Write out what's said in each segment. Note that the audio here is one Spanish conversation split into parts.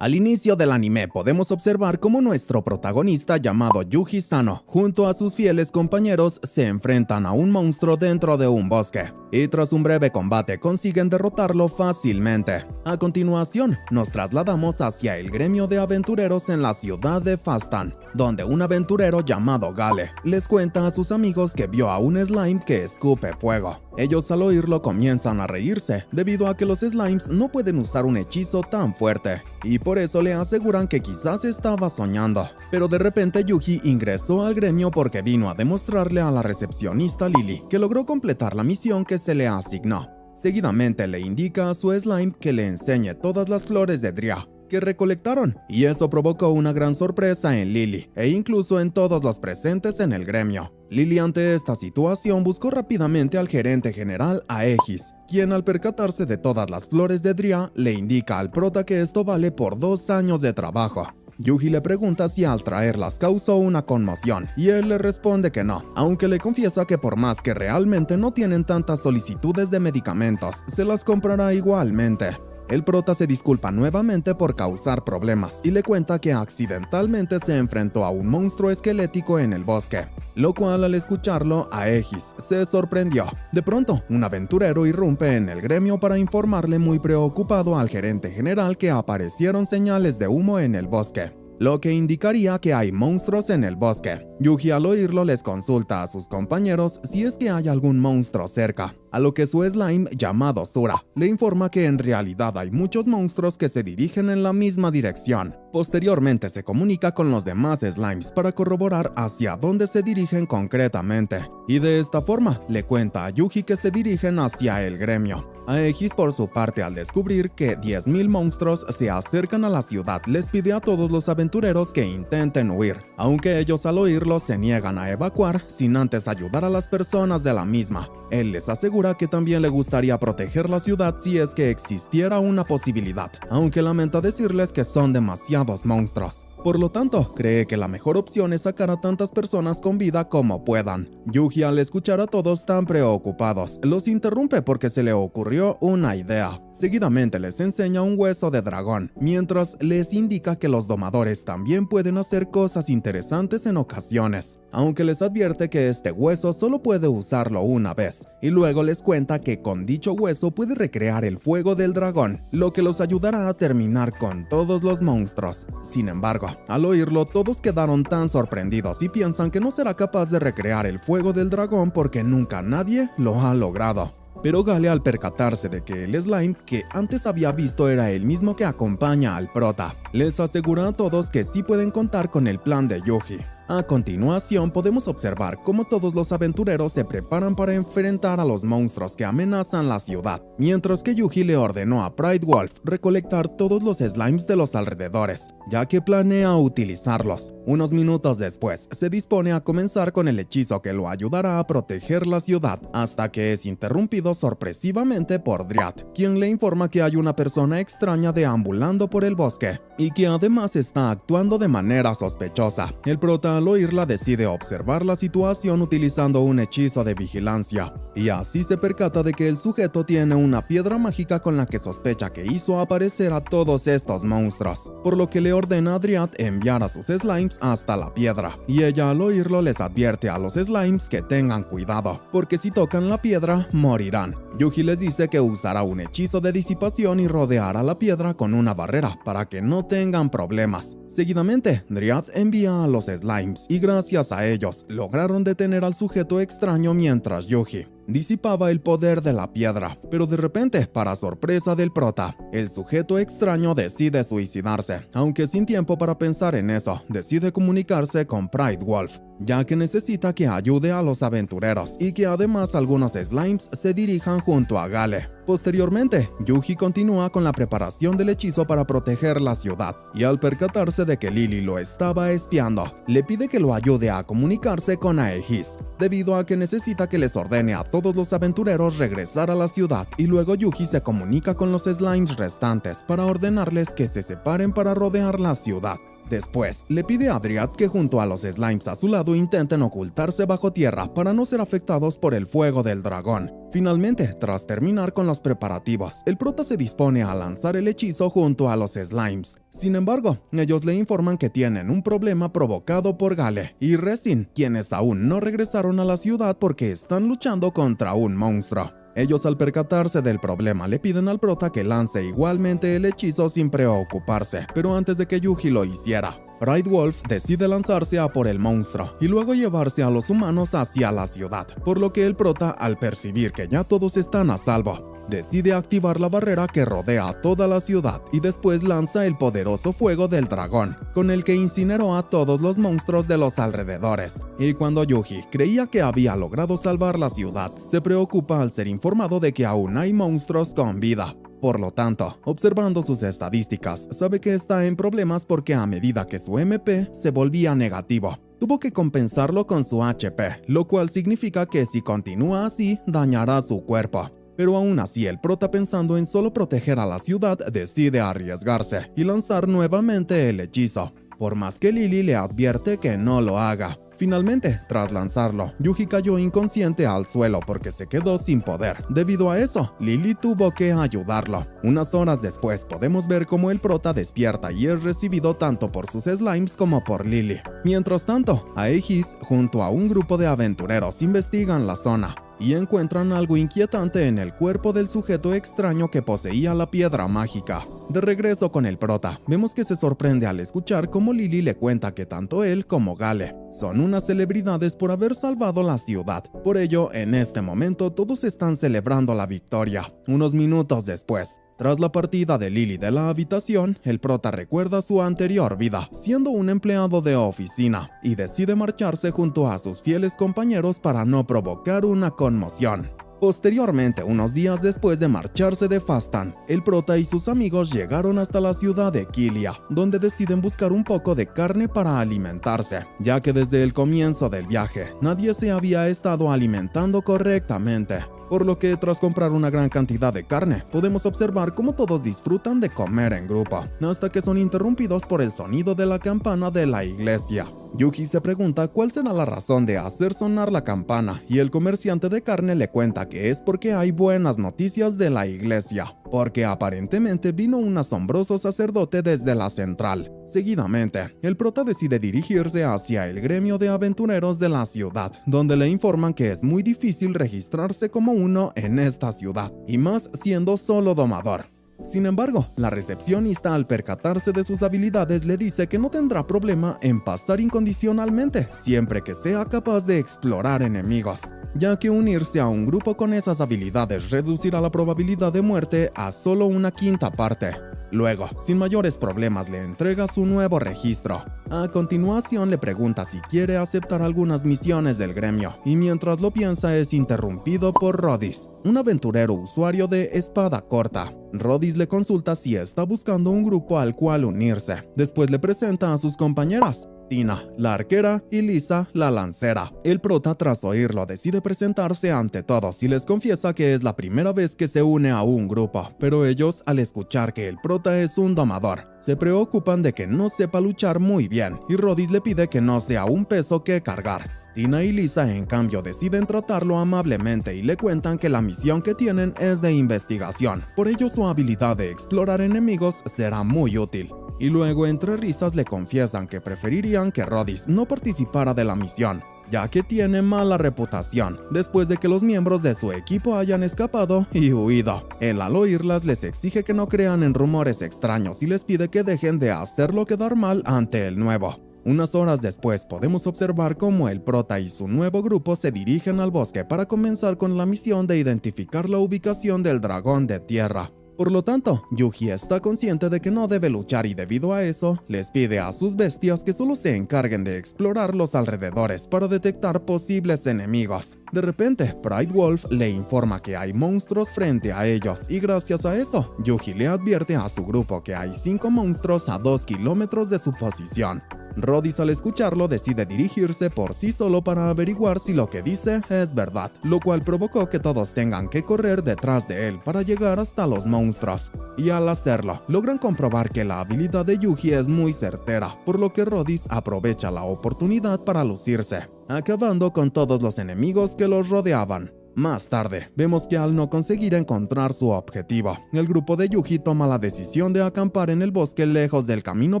Al inicio del anime podemos observar cómo nuestro protagonista llamado Yuji Sano, junto a sus fieles compañeros, se enfrentan a un monstruo dentro de un bosque, y tras un breve combate consiguen derrotarlo fácilmente. A continuación, nos trasladamos hacia el gremio de aventureros en la ciudad de Fastan, donde un aventurero llamado Gale les cuenta a sus amigos que vio a un slime que escupe fuego. Ellos al oírlo comienzan a reírse, debido a que los slimes no pueden usar un hechizo tan fuerte, y por eso le aseguran que quizás estaba soñando. Pero de repente Yuji ingresó al gremio porque vino a demostrarle a la recepcionista Lily que logró completar la misión que se le asignó. Seguidamente le indica a su slime que le enseñe todas las flores de Dria que recolectaron, y eso provocó una gran sorpresa en Lily e incluso en todos los presentes en el gremio. Lily ante esta situación buscó rápidamente al gerente general Aegis, quien al percatarse de todas las flores de Dria le indica al prota que esto vale por 2 años de trabajo. Yuji le pregunta si al traerlas causó una conmoción, y él le responde que no, aunque le confiesa que por más que realmente no tienen tantas solicitudes de medicamentos, se las comprará igualmente. El prota se disculpa nuevamente por causar problemas y le cuenta que accidentalmente se enfrentó a un monstruo esquelético en el bosque, lo cual al escucharlo Aegis se sorprendió. De pronto, un aventurero irrumpe en el gremio para informarle muy preocupado al gerente general que aparecieron señales de humo en el bosque, lo que indicaría que hay monstruos en el bosque. Yuji al oírlo les consulta a sus compañeros si es que hay algún monstruo cerca, a lo que su slime llamado Sura le informa que en realidad hay muchos monstruos que se dirigen en la misma dirección. Posteriormente se comunica con los demás slimes para corroborar hacia dónde se dirigen concretamente, y de esta forma le cuenta a Yuji que se dirigen hacia el gremio. Aegis por su parte, al descubrir que 10.000 monstruos se acercan a la ciudad, les pide a todos los aventureros que intenten huir, aunque ellos al oírlo se niegan a evacuar sin antes ayudar a las personas de la misma. Él les asegura que también le gustaría proteger la ciudad si es que existiera una posibilidad, aunque lamenta decirles que son demasiados monstruos. Por lo tanto, cree que la mejor opción es sacar a tantas personas con vida como puedan. Yuji, al escuchar a todos tan preocupados, los interrumpe porque se le ocurrió una idea. Seguidamente les enseña un hueso de dragón, mientras les indica que los domadores también pueden hacer cosas interesantes en ocasiones, aunque les advierte que este hueso solo puede usarlo una vez, y luego les cuenta que con dicho hueso puede recrear el fuego del dragón, lo que los ayudará a terminar con todos los monstruos. Sin embargo, al oírlo todos quedaron tan sorprendidos y piensan que no será capaz de recrear el fuego del dragón porque nunca nadie lo ha logrado. Pero Gale, al percatarse de que el slime que antes había visto era el mismo que acompaña al prota, les asegura a todos que sí pueden contar con el plan de Yuji. A continuación podemos observar cómo todos los aventureros se preparan para enfrentar a los monstruos que amenazan la ciudad, mientras que Yuji le ordenó a Pride Wolf recolectar todos los slimes de los alrededores, ya que planea utilizarlos. Unos minutos después, se dispone a comenzar con el hechizo que lo ayudará a proteger la ciudad, hasta que es interrumpido sorpresivamente por Dryad, quien le informa que hay una persona extraña deambulando por el bosque, y que además está actuando de manera sospechosa. El prota al oírla decide observar la situación utilizando un hechizo de vigilancia, y así se percata de que el sujeto tiene una piedra mágica con la que sospecha que hizo aparecer a todos estos monstruos, por lo que le ordena a Dryad enviar a sus slimes hasta la piedra, y ella al oírlo les advierte a los slimes que tengan cuidado, porque si tocan la piedra morirán. Yuji les dice que usará un hechizo de disipación y rodeará la piedra con una barrera para que no tengan problemas. Seguidamente, Dryad envía a los slimes y gracias a ellos lograron detener al sujeto extraño mientras Yuji disipaba el poder de la piedra. Pero de repente, para sorpresa del prota, el sujeto extraño decide suicidarse, aunque sin tiempo para pensar en eso, decide comunicarse con Pride Wolf, ya que necesita que ayude a los aventureros y que además algunos slimes se dirijan junto a Gale. Posteriormente, Yuji continúa con la preparación del hechizo para proteger la ciudad, y al percatarse de que Lily lo estaba espiando, le pide que lo ayude a comunicarse con Aegis, debido a que necesita que les ordene a todos los aventureros regresar a la ciudad, y luego Yuji se comunica con los slimes restantes para ordenarles que se separen para rodear la ciudad. Después, le pide a Dryad que junto a los slimes a su lado intenten ocultarse bajo tierra para no ser afectados por el fuego del dragón. Finalmente, tras terminar con los preparativos, el prota se dispone a lanzar el hechizo junto a los slimes. Sin embargo, ellos le informan que tienen un problema provocado por Gale y Resin, quienes aún no regresaron a la ciudad porque están luchando contra un monstruo. Ellos, al percatarse del problema, le piden al prota que lance igualmente el hechizo sin preocuparse, pero antes de que Yuji lo hiciera, Pride Wolf decide lanzarse a por el monstruo y luego llevarse a los humanos hacia la ciudad, por lo que el prota, al percibir que ya todos están a salvo, decide activar la barrera que rodea toda la ciudad y después lanza el poderoso fuego del dragón, con el que incineró a todos los monstruos de los alrededores. Y cuando Yuji creía que había logrado salvar la ciudad, se preocupa al ser informado de que aún hay monstruos con vida. Por lo tanto, observando sus estadísticas, sabe que está en problemas porque a medida que su MP se volvía negativo, tuvo que compensarlo con su HP, lo cual significa que si continúa así, dañará su cuerpo. Pero aún así, el prota, pensando en solo proteger a la ciudad, decide arriesgarse y lanzar nuevamente el hechizo, por más que Lily le advierte que no lo haga. Finalmente, tras lanzarlo, Yuji cayó inconsciente al suelo porque se quedó sin poder. Debido a eso, Lily tuvo que ayudarlo. Unas horas después, podemos ver cómo el prota despierta y es recibido tanto por sus slimes como por Lily. Mientras tanto, Aegis, junto a un grupo de aventureros, investigan la zona y encuentran algo inquietante en el cuerpo del sujeto extraño que poseía la piedra mágica. De regreso con el prota, vemos que se sorprende al escuchar cómo Lily le cuenta que tanto él como Gale son unas celebridades por haber salvado la ciudad. Por ello, en este momento todos están celebrando la victoria. Unos minutos después, tras la partida de Lily de la habitación, el prota recuerda su anterior vida, siendo un empleado de oficina, y decide marcharse junto a sus fieles compañeros para no provocar una conmoción. Posteriormente, unos días después de marcharse de Fastan, el prota y sus amigos llegaron hasta la ciudad de Kilia, donde deciden buscar un poco de carne para alimentarse, ya que desde el comienzo del viaje, nadie se había estado alimentando correctamente. Por lo que, tras comprar una gran cantidad de carne, podemos observar cómo todos disfrutan de comer en grupo, hasta que son interrumpidos por el sonido de la campana de la iglesia. Yuji se pregunta cuál será la razón de hacer sonar la campana, y el comerciante de carne le cuenta que es porque hay buenas noticias de la iglesia, porque aparentemente vino un asombroso sacerdote desde la central. Seguidamente, el prota decide dirigirse hacia el gremio de aventureros de la ciudad, donde le informan que es muy difícil registrarse como uno en esta ciudad, y más siendo solo domador. Sin embargo, la recepcionista, al percatarse de sus habilidades, le dice que no tendrá problema en pasar incondicionalmente, siempre que sea capaz de explorar enemigos, ya que unirse a un grupo con esas habilidades reducirá la probabilidad de muerte a solo una quinta parte. Luego, sin mayores problemas, le entrega su nuevo registro. A continuación, le pregunta si quiere aceptar algunas misiones del gremio, y mientras lo piensa es interrumpido por Rodis, un aventurero usuario de espada corta. Rodis le consulta si está buscando un grupo al cual unirse. Después le presenta a sus compañeras, Tina, la arquera, y Lisa, la lancera. El prota, tras oírlo, decide presentarse ante todos y les confiesa que es la primera vez que se une a un grupo, pero ellos, al escuchar que el prota es un domador, se preocupan de que no sepa luchar muy bien, y Rodis le pide que no sea un peso que cargar. Tina y Lisa, en cambio, deciden tratarlo amablemente y le cuentan que la misión que tienen es de investigación, por ello su habilidad de explorar enemigos será muy útil. Y luego, entre risas, le confiesan que preferirían que Rodis no participara de la misión, ya que tiene mala reputación, después de que los miembros de su equipo hayan escapado y huido. Él, al oírlas, les exige que no crean en rumores extraños y les pide que dejen de hacerlo quedar mal ante el nuevo. Unas horas después, podemos observar cómo el prota y su nuevo grupo se dirigen al bosque para comenzar con la misión de identificar la ubicación del dragón de tierra. Por lo tanto, Yuji está consciente de que no debe luchar y debido a eso, les pide a sus bestias que solo se encarguen de explorar los alrededores para detectar posibles enemigos. De repente, Pride Wolf le informa que hay monstruos frente a ellos y gracias a eso, Yuji le advierte a su grupo que hay 5 monstruos a 2 kilómetros de su posición. Rhodys al escucharlo decide dirigirse por sí solo para averiguar si lo que dice es verdad, lo cual provocó que todos tengan que correr detrás de él para llegar hasta los monstruos. Y al hacerlo, logran comprobar que la habilidad de Yuji es muy certera, por lo que Rhodys aprovecha la oportunidad para lucirse, acabando con todos los enemigos que los rodeaban. Más tarde, vemos que al no conseguir encontrar su objetivo, el grupo de Yuji toma la decisión de acampar en el bosque lejos del camino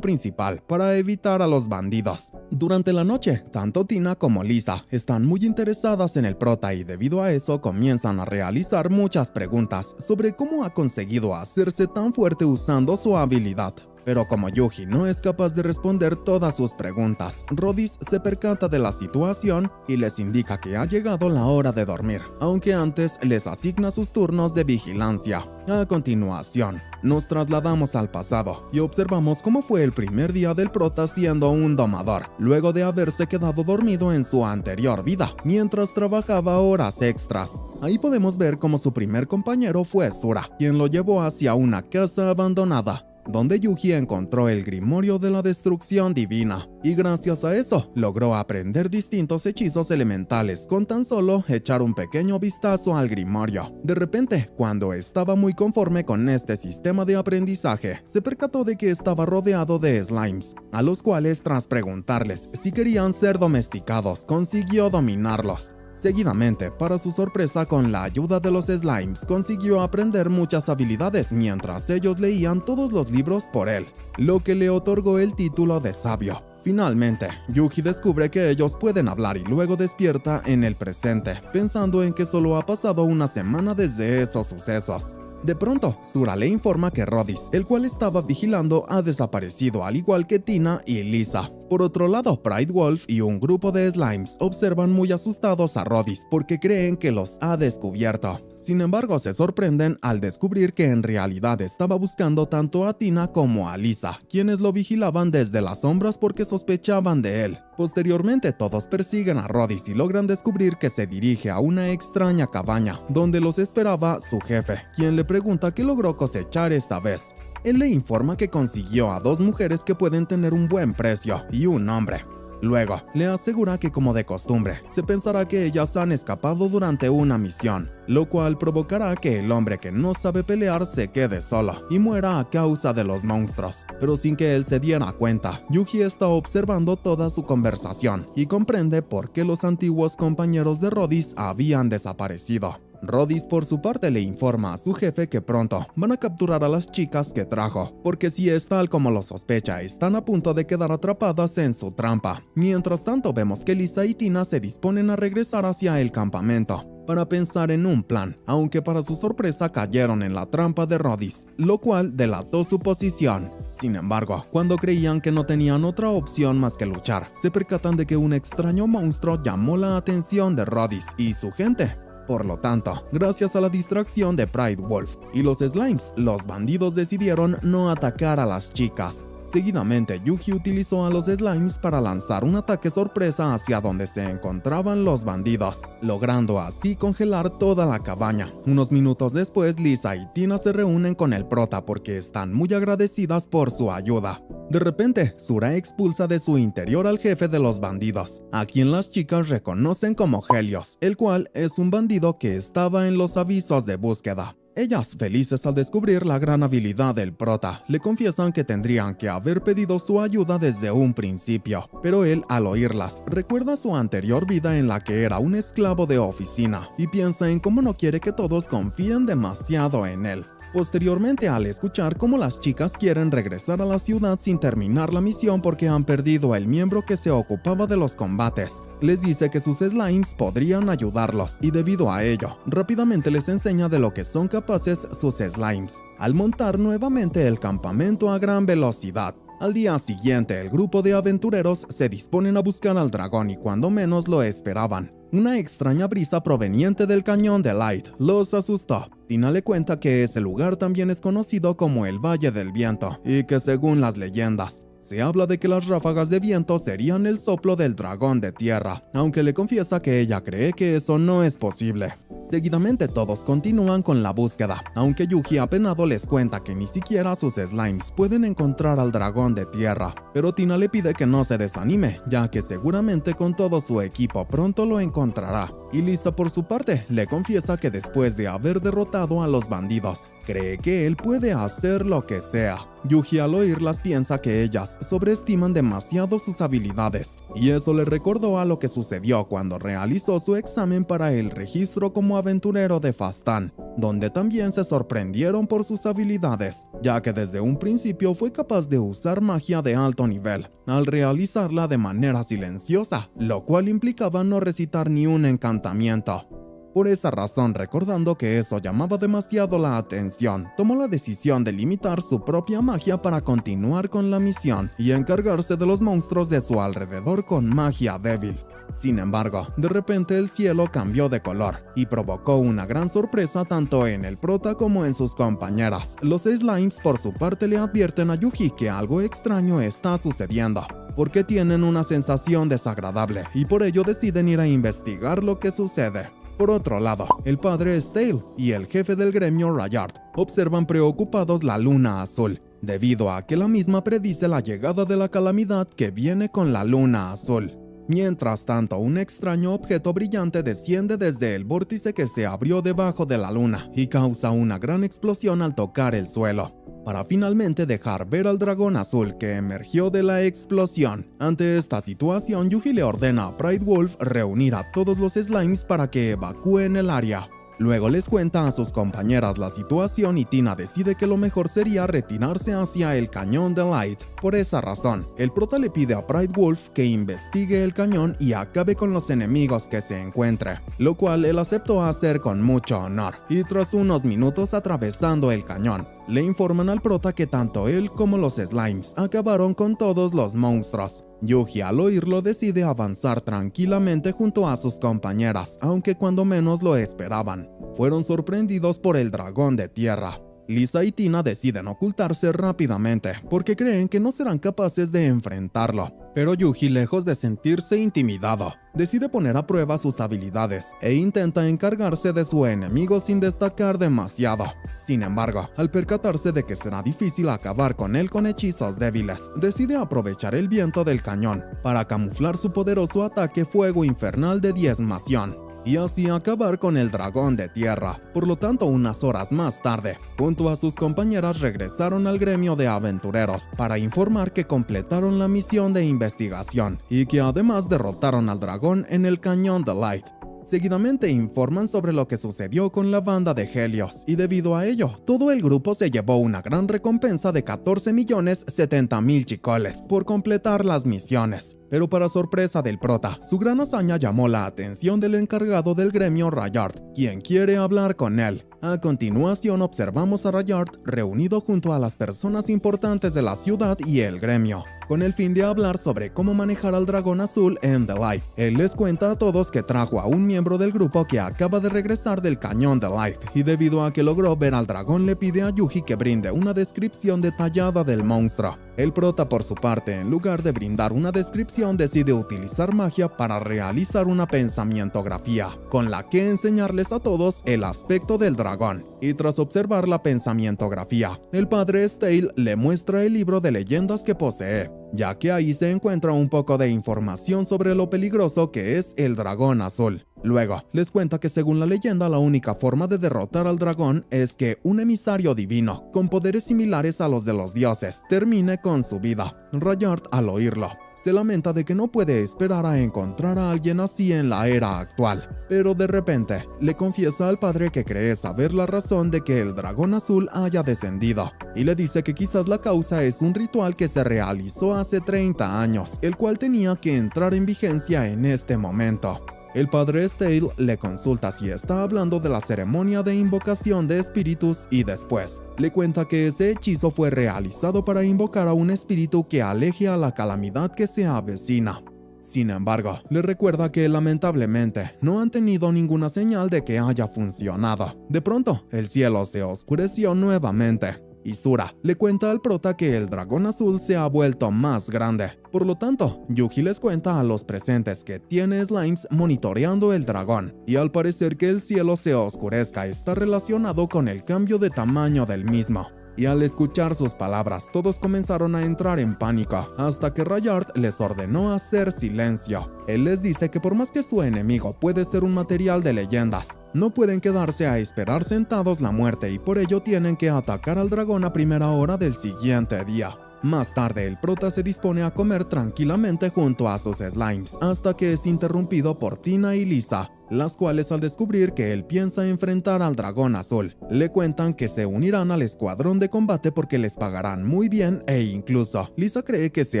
principal para evitar a los bandidos. Durante la noche, tanto Tina como Lisa están muy interesadas en el prota y debido a eso comienzan a realizar muchas preguntas sobre cómo ha conseguido hacerse tan fuerte usando su habilidad. Pero como Yuji no es capaz de responder todas sus preguntas, Rhodys se percata de la situación y les indica que ha llegado la hora de dormir, aunque antes les asigna sus turnos de vigilancia. A continuación, nos trasladamos al pasado y observamos cómo fue el primer día del prota siendo un domador, luego de haberse quedado dormido en su anterior vida, mientras trabajaba horas extras. Ahí podemos ver cómo su primer compañero fue Sura, quien lo llevó hacia una casa abandonada, donde Yuji encontró el Grimorio de la Destrucción Divina, y gracias a eso logró aprender distintos hechizos elementales con tan solo echar un pequeño vistazo al Grimorio. De repente, cuando estaba muy conforme con este sistema de aprendizaje, se percató de que estaba rodeado de slimes, a los cuales tras preguntarles si querían ser domesticados, consiguió dominarlos. Seguidamente, para su sorpresa, con la ayuda de los slimes, consiguió aprender muchas habilidades mientras ellos leían todos los libros por él, lo que le otorgó el título de sabio. Finalmente, Yuji descubre que ellos pueden hablar y luego despierta en el presente, pensando en que solo ha pasado una semana desde esos sucesos. De pronto, Sura le informa que Rhodys, el cual estaba vigilando, ha desaparecido al igual que Tina y Lisa. Por otro lado, Pride Wolf y un grupo de slimes observan muy asustados a Rhodys porque creen que los ha descubierto. Sin embargo, se sorprenden al descubrir que en realidad estaba buscando tanto a Tina como a Lisa, quienes lo vigilaban desde las sombras porque sospechaban de él. Posteriormente, todos persiguen a Rhodys y logran descubrir que se dirige a una extraña cabaña, donde los esperaba su jefe, quien le pregunta qué logró cosechar esta vez. Él le informa que consiguió a 2 mujeres que pueden tener un buen precio y un hombre. Luego, le asegura que como de costumbre, se pensará que ellas han escapado durante una misión, lo cual provocará que el hombre que no sabe pelear se quede solo y muera a causa de los monstruos. Pero sin que él se diera cuenta, Yuji está observando toda su conversación y comprende por qué los antiguos compañeros de Rhodys habían desaparecido. Rhodys por su parte le informa a su jefe que pronto van a capturar a las chicas que trajo, porque si es tal como lo sospecha, están a punto de quedar atrapadas en su trampa. Mientras tanto, vemos que Lisa y Tina se disponen a regresar hacia el campamento para pensar en un plan, aunque para su sorpresa cayeron en la trampa de Rhodys, lo cual delató su posición. Sin embargo, cuando creían que no tenían otra opción más que luchar, se percatan de que un extraño monstruo llamó la atención de Rhodys y su gente. Por lo tanto, gracias a la distracción de Pride Wolf y los slimes, los bandidos decidieron no atacar a las chicas. Seguidamente, Yuji utilizó a los slimes para lanzar un ataque sorpresa hacia donde se encontraban los bandidos, logrando así congelar toda la cabaña. Unos minutos después, Lisa y Tina se reúnen con el prota porque están muy agradecidas por su ayuda. De repente, Sura expulsa de su interior al jefe de los bandidos, a quien las chicas reconocen como Helios, el cual es un bandido que estaba en los avisos de búsqueda. Ellas, felices al descubrir la gran habilidad del prota, le confiesan que tendrían que haber pedido su ayuda desde un principio, pero él, al oírlas, recuerda su anterior vida en la que era un esclavo de oficina y piensa en cómo no quiere que todos confíen demasiado en él. Posteriormente, al escuchar cómo las chicas quieren regresar a la ciudad sin terminar la misión porque han perdido el miembro que se ocupaba de los combates, les dice que sus slimes podrían ayudarlos y debido a ello, rápidamente les enseña de lo que son capaces sus slimes, al montar nuevamente el campamento a gran velocidad. Al día siguiente, el grupo de aventureros se disponen a buscar al dragón y cuando menos lo esperaban, una extraña brisa proveniente del cañón de Light los asustó. Tina le cuenta que ese lugar también es conocido como el Valle del Viento y que según las leyendas, se habla de que las ráfagas de viento serían el soplo del dragón de tierra, aunque le confiesa que ella cree que eso no es posible. Seguidamente todos continúan con la búsqueda, aunque Yuji apenado les cuenta que ni siquiera sus slimes pueden encontrar al dragón de tierra, pero Tina le pide que no se desanime, ya que seguramente con todo su equipo pronto lo encontrará. Y Lisa por su parte le confiesa que después de haber derrotado a los bandidos, cree que él puede hacer lo que sea. Yuji al oírlas piensa que ellas sobreestiman demasiado sus habilidades, y eso le recordó a lo que sucedió cuando realizó su examen para el registro como aventurero de Fastan, donde también se sorprendieron por sus habilidades, ya que desde un principio fue capaz de usar magia de alto nivel, al realizarla de manera silenciosa, lo cual implicaba no recitar ni un encantamiento. Por esa razón, recordando que eso llamaba demasiado la atención, tomó la decisión de limitar su propia magia para continuar con la misión y encargarse de los monstruos de su alrededor con magia débil. Sin embargo, de repente el cielo cambió de color y provocó una gran sorpresa tanto en el prota como en sus compañeras. Los slimes por su parte le advierten a Yuji que algo extraño está sucediendo, porque tienen una sensación desagradable y por ello deciden ir a investigar lo que sucede. Por otro lado, el padre Stale y el jefe del gremio Rayard observan preocupados la luna azul, debido a que la misma predice la llegada de la calamidad que viene con la luna azul. Mientras tanto, un extraño objeto brillante desciende desde el vórtice que se abrió debajo de la luna y causa una gran explosión al tocar el suelo, para finalmente dejar ver al dragón azul que emergió de la explosión. Ante esta situación, Yuji le ordena a Pride Wolf reunir a todos los slimes para que evacúen el área. Luego les cuenta a sus compañeras la situación y Tina decide que lo mejor sería retirarse hacia el cañón de Light. Por esa razón, el prota le pide a Pride Wolf que investigue el cañón y acabe con los enemigos que se encuentre, lo cual él aceptó hacer con mucho honor, y tras unos minutos atravesando el cañón, le informan al prota que tanto él como los slimes acabaron con todos los monstruos. Yuji al oírlo decide avanzar tranquilamente junto a sus compañeras, aunque cuando menos lo esperaban, fueron sorprendidos por el dragón de tierra. Lisa y Tina deciden ocultarse rápidamente porque creen que no serán capaces de enfrentarlo. Pero Yuji, lejos de sentirse intimidado, decide poner a prueba sus habilidades e intenta encargarse de su enemigo sin destacar demasiado. Sin embargo, al percatarse de que será difícil acabar con él con hechizos débiles, decide aprovechar el viento del cañón para camuflar su poderoso ataque fuego infernal de diezmación y así acabar con el dragón de tierra. Por lo tanto, unas horas más tarde, junto a sus compañeras regresaron al gremio de aventureros para informar que completaron la misión de investigación y que además derrotaron al dragón en el cañón de Light. Seguidamente informan sobre lo que sucedió con la banda de Helios y debido a ello, todo el grupo se llevó una gran recompensa de 14.070.000 chicoles por completar las misiones. Pero para sorpresa del prota, su gran hazaña llamó la atención del encargado del gremio Rayard, quien quiere hablar con él. A continuación observamos a Rayard reunido junto a las personas importantes de la ciudad y el gremio, con el fin de hablar sobre cómo manejar al dragón azul en The Light. Él les cuenta a todos que trajo a un miembro del grupo que acaba de regresar del cañón The Light, y debido a que logró ver al dragón le pide a Yuji que brinde una descripción detallada del monstruo. El prota por su parte, en lugar de brindar una descripción, decide utilizar magia para realizar una pensamientografía, con la que enseñarles a todos el aspecto del dragón. Y tras observar la pensamientografía, el padre Stale le muestra el libro de leyendas que posee, ya que ahí se encuentra un poco de información sobre lo peligroso que es el dragón azul. Luego, les cuenta que según la leyenda la única forma de derrotar al dragón es que un emisario divino, con poderes similares a los de los dioses, termine con su vida. Rayard, al oírlo, se lamenta de que no puede esperar a encontrar a alguien así en la era actual, pero de repente le confiesa al padre que cree saber la razón de que el dragón azul haya descendido, y le dice que quizás la causa es un ritual que se realizó hace 30 años, el cual tenía que entrar en vigencia en este momento. El padre Stale le consulta si está hablando de la ceremonia de invocación de espíritus y después le cuenta que ese hechizo fue realizado para invocar a un espíritu que aleje a la calamidad que se avecina. Sin embargo, le recuerda que lamentablemente no han tenido ninguna señal de que haya funcionado. De pronto, el cielo se oscureció nuevamente Izura le cuenta al prota que el dragón azul se ha vuelto más grande. Por lo tanto, Yuji les cuenta a los presentes que tiene slimes monitoreando el dragón, y al parecer que el cielo se oscurezca está relacionado con el cambio de tamaño del mismo. Y al escuchar sus palabras, todos comenzaron a entrar en pánico, hasta que Rayard les ordenó hacer silencio. Él les dice que por más que su enemigo puede ser un material de leyendas, no pueden quedarse a esperar sentados la muerte y por ello tienen que atacar al dragón a primera hora del siguiente día. Más tarde, el prota se dispone a comer tranquilamente junto a sus slimes, hasta que es interrumpido por Tina y Lisa, las cuales al descubrir que él piensa enfrentar al dragón azul, le cuentan que se unirán al escuadrón de combate porque les pagarán muy bien e incluso Lisa cree que se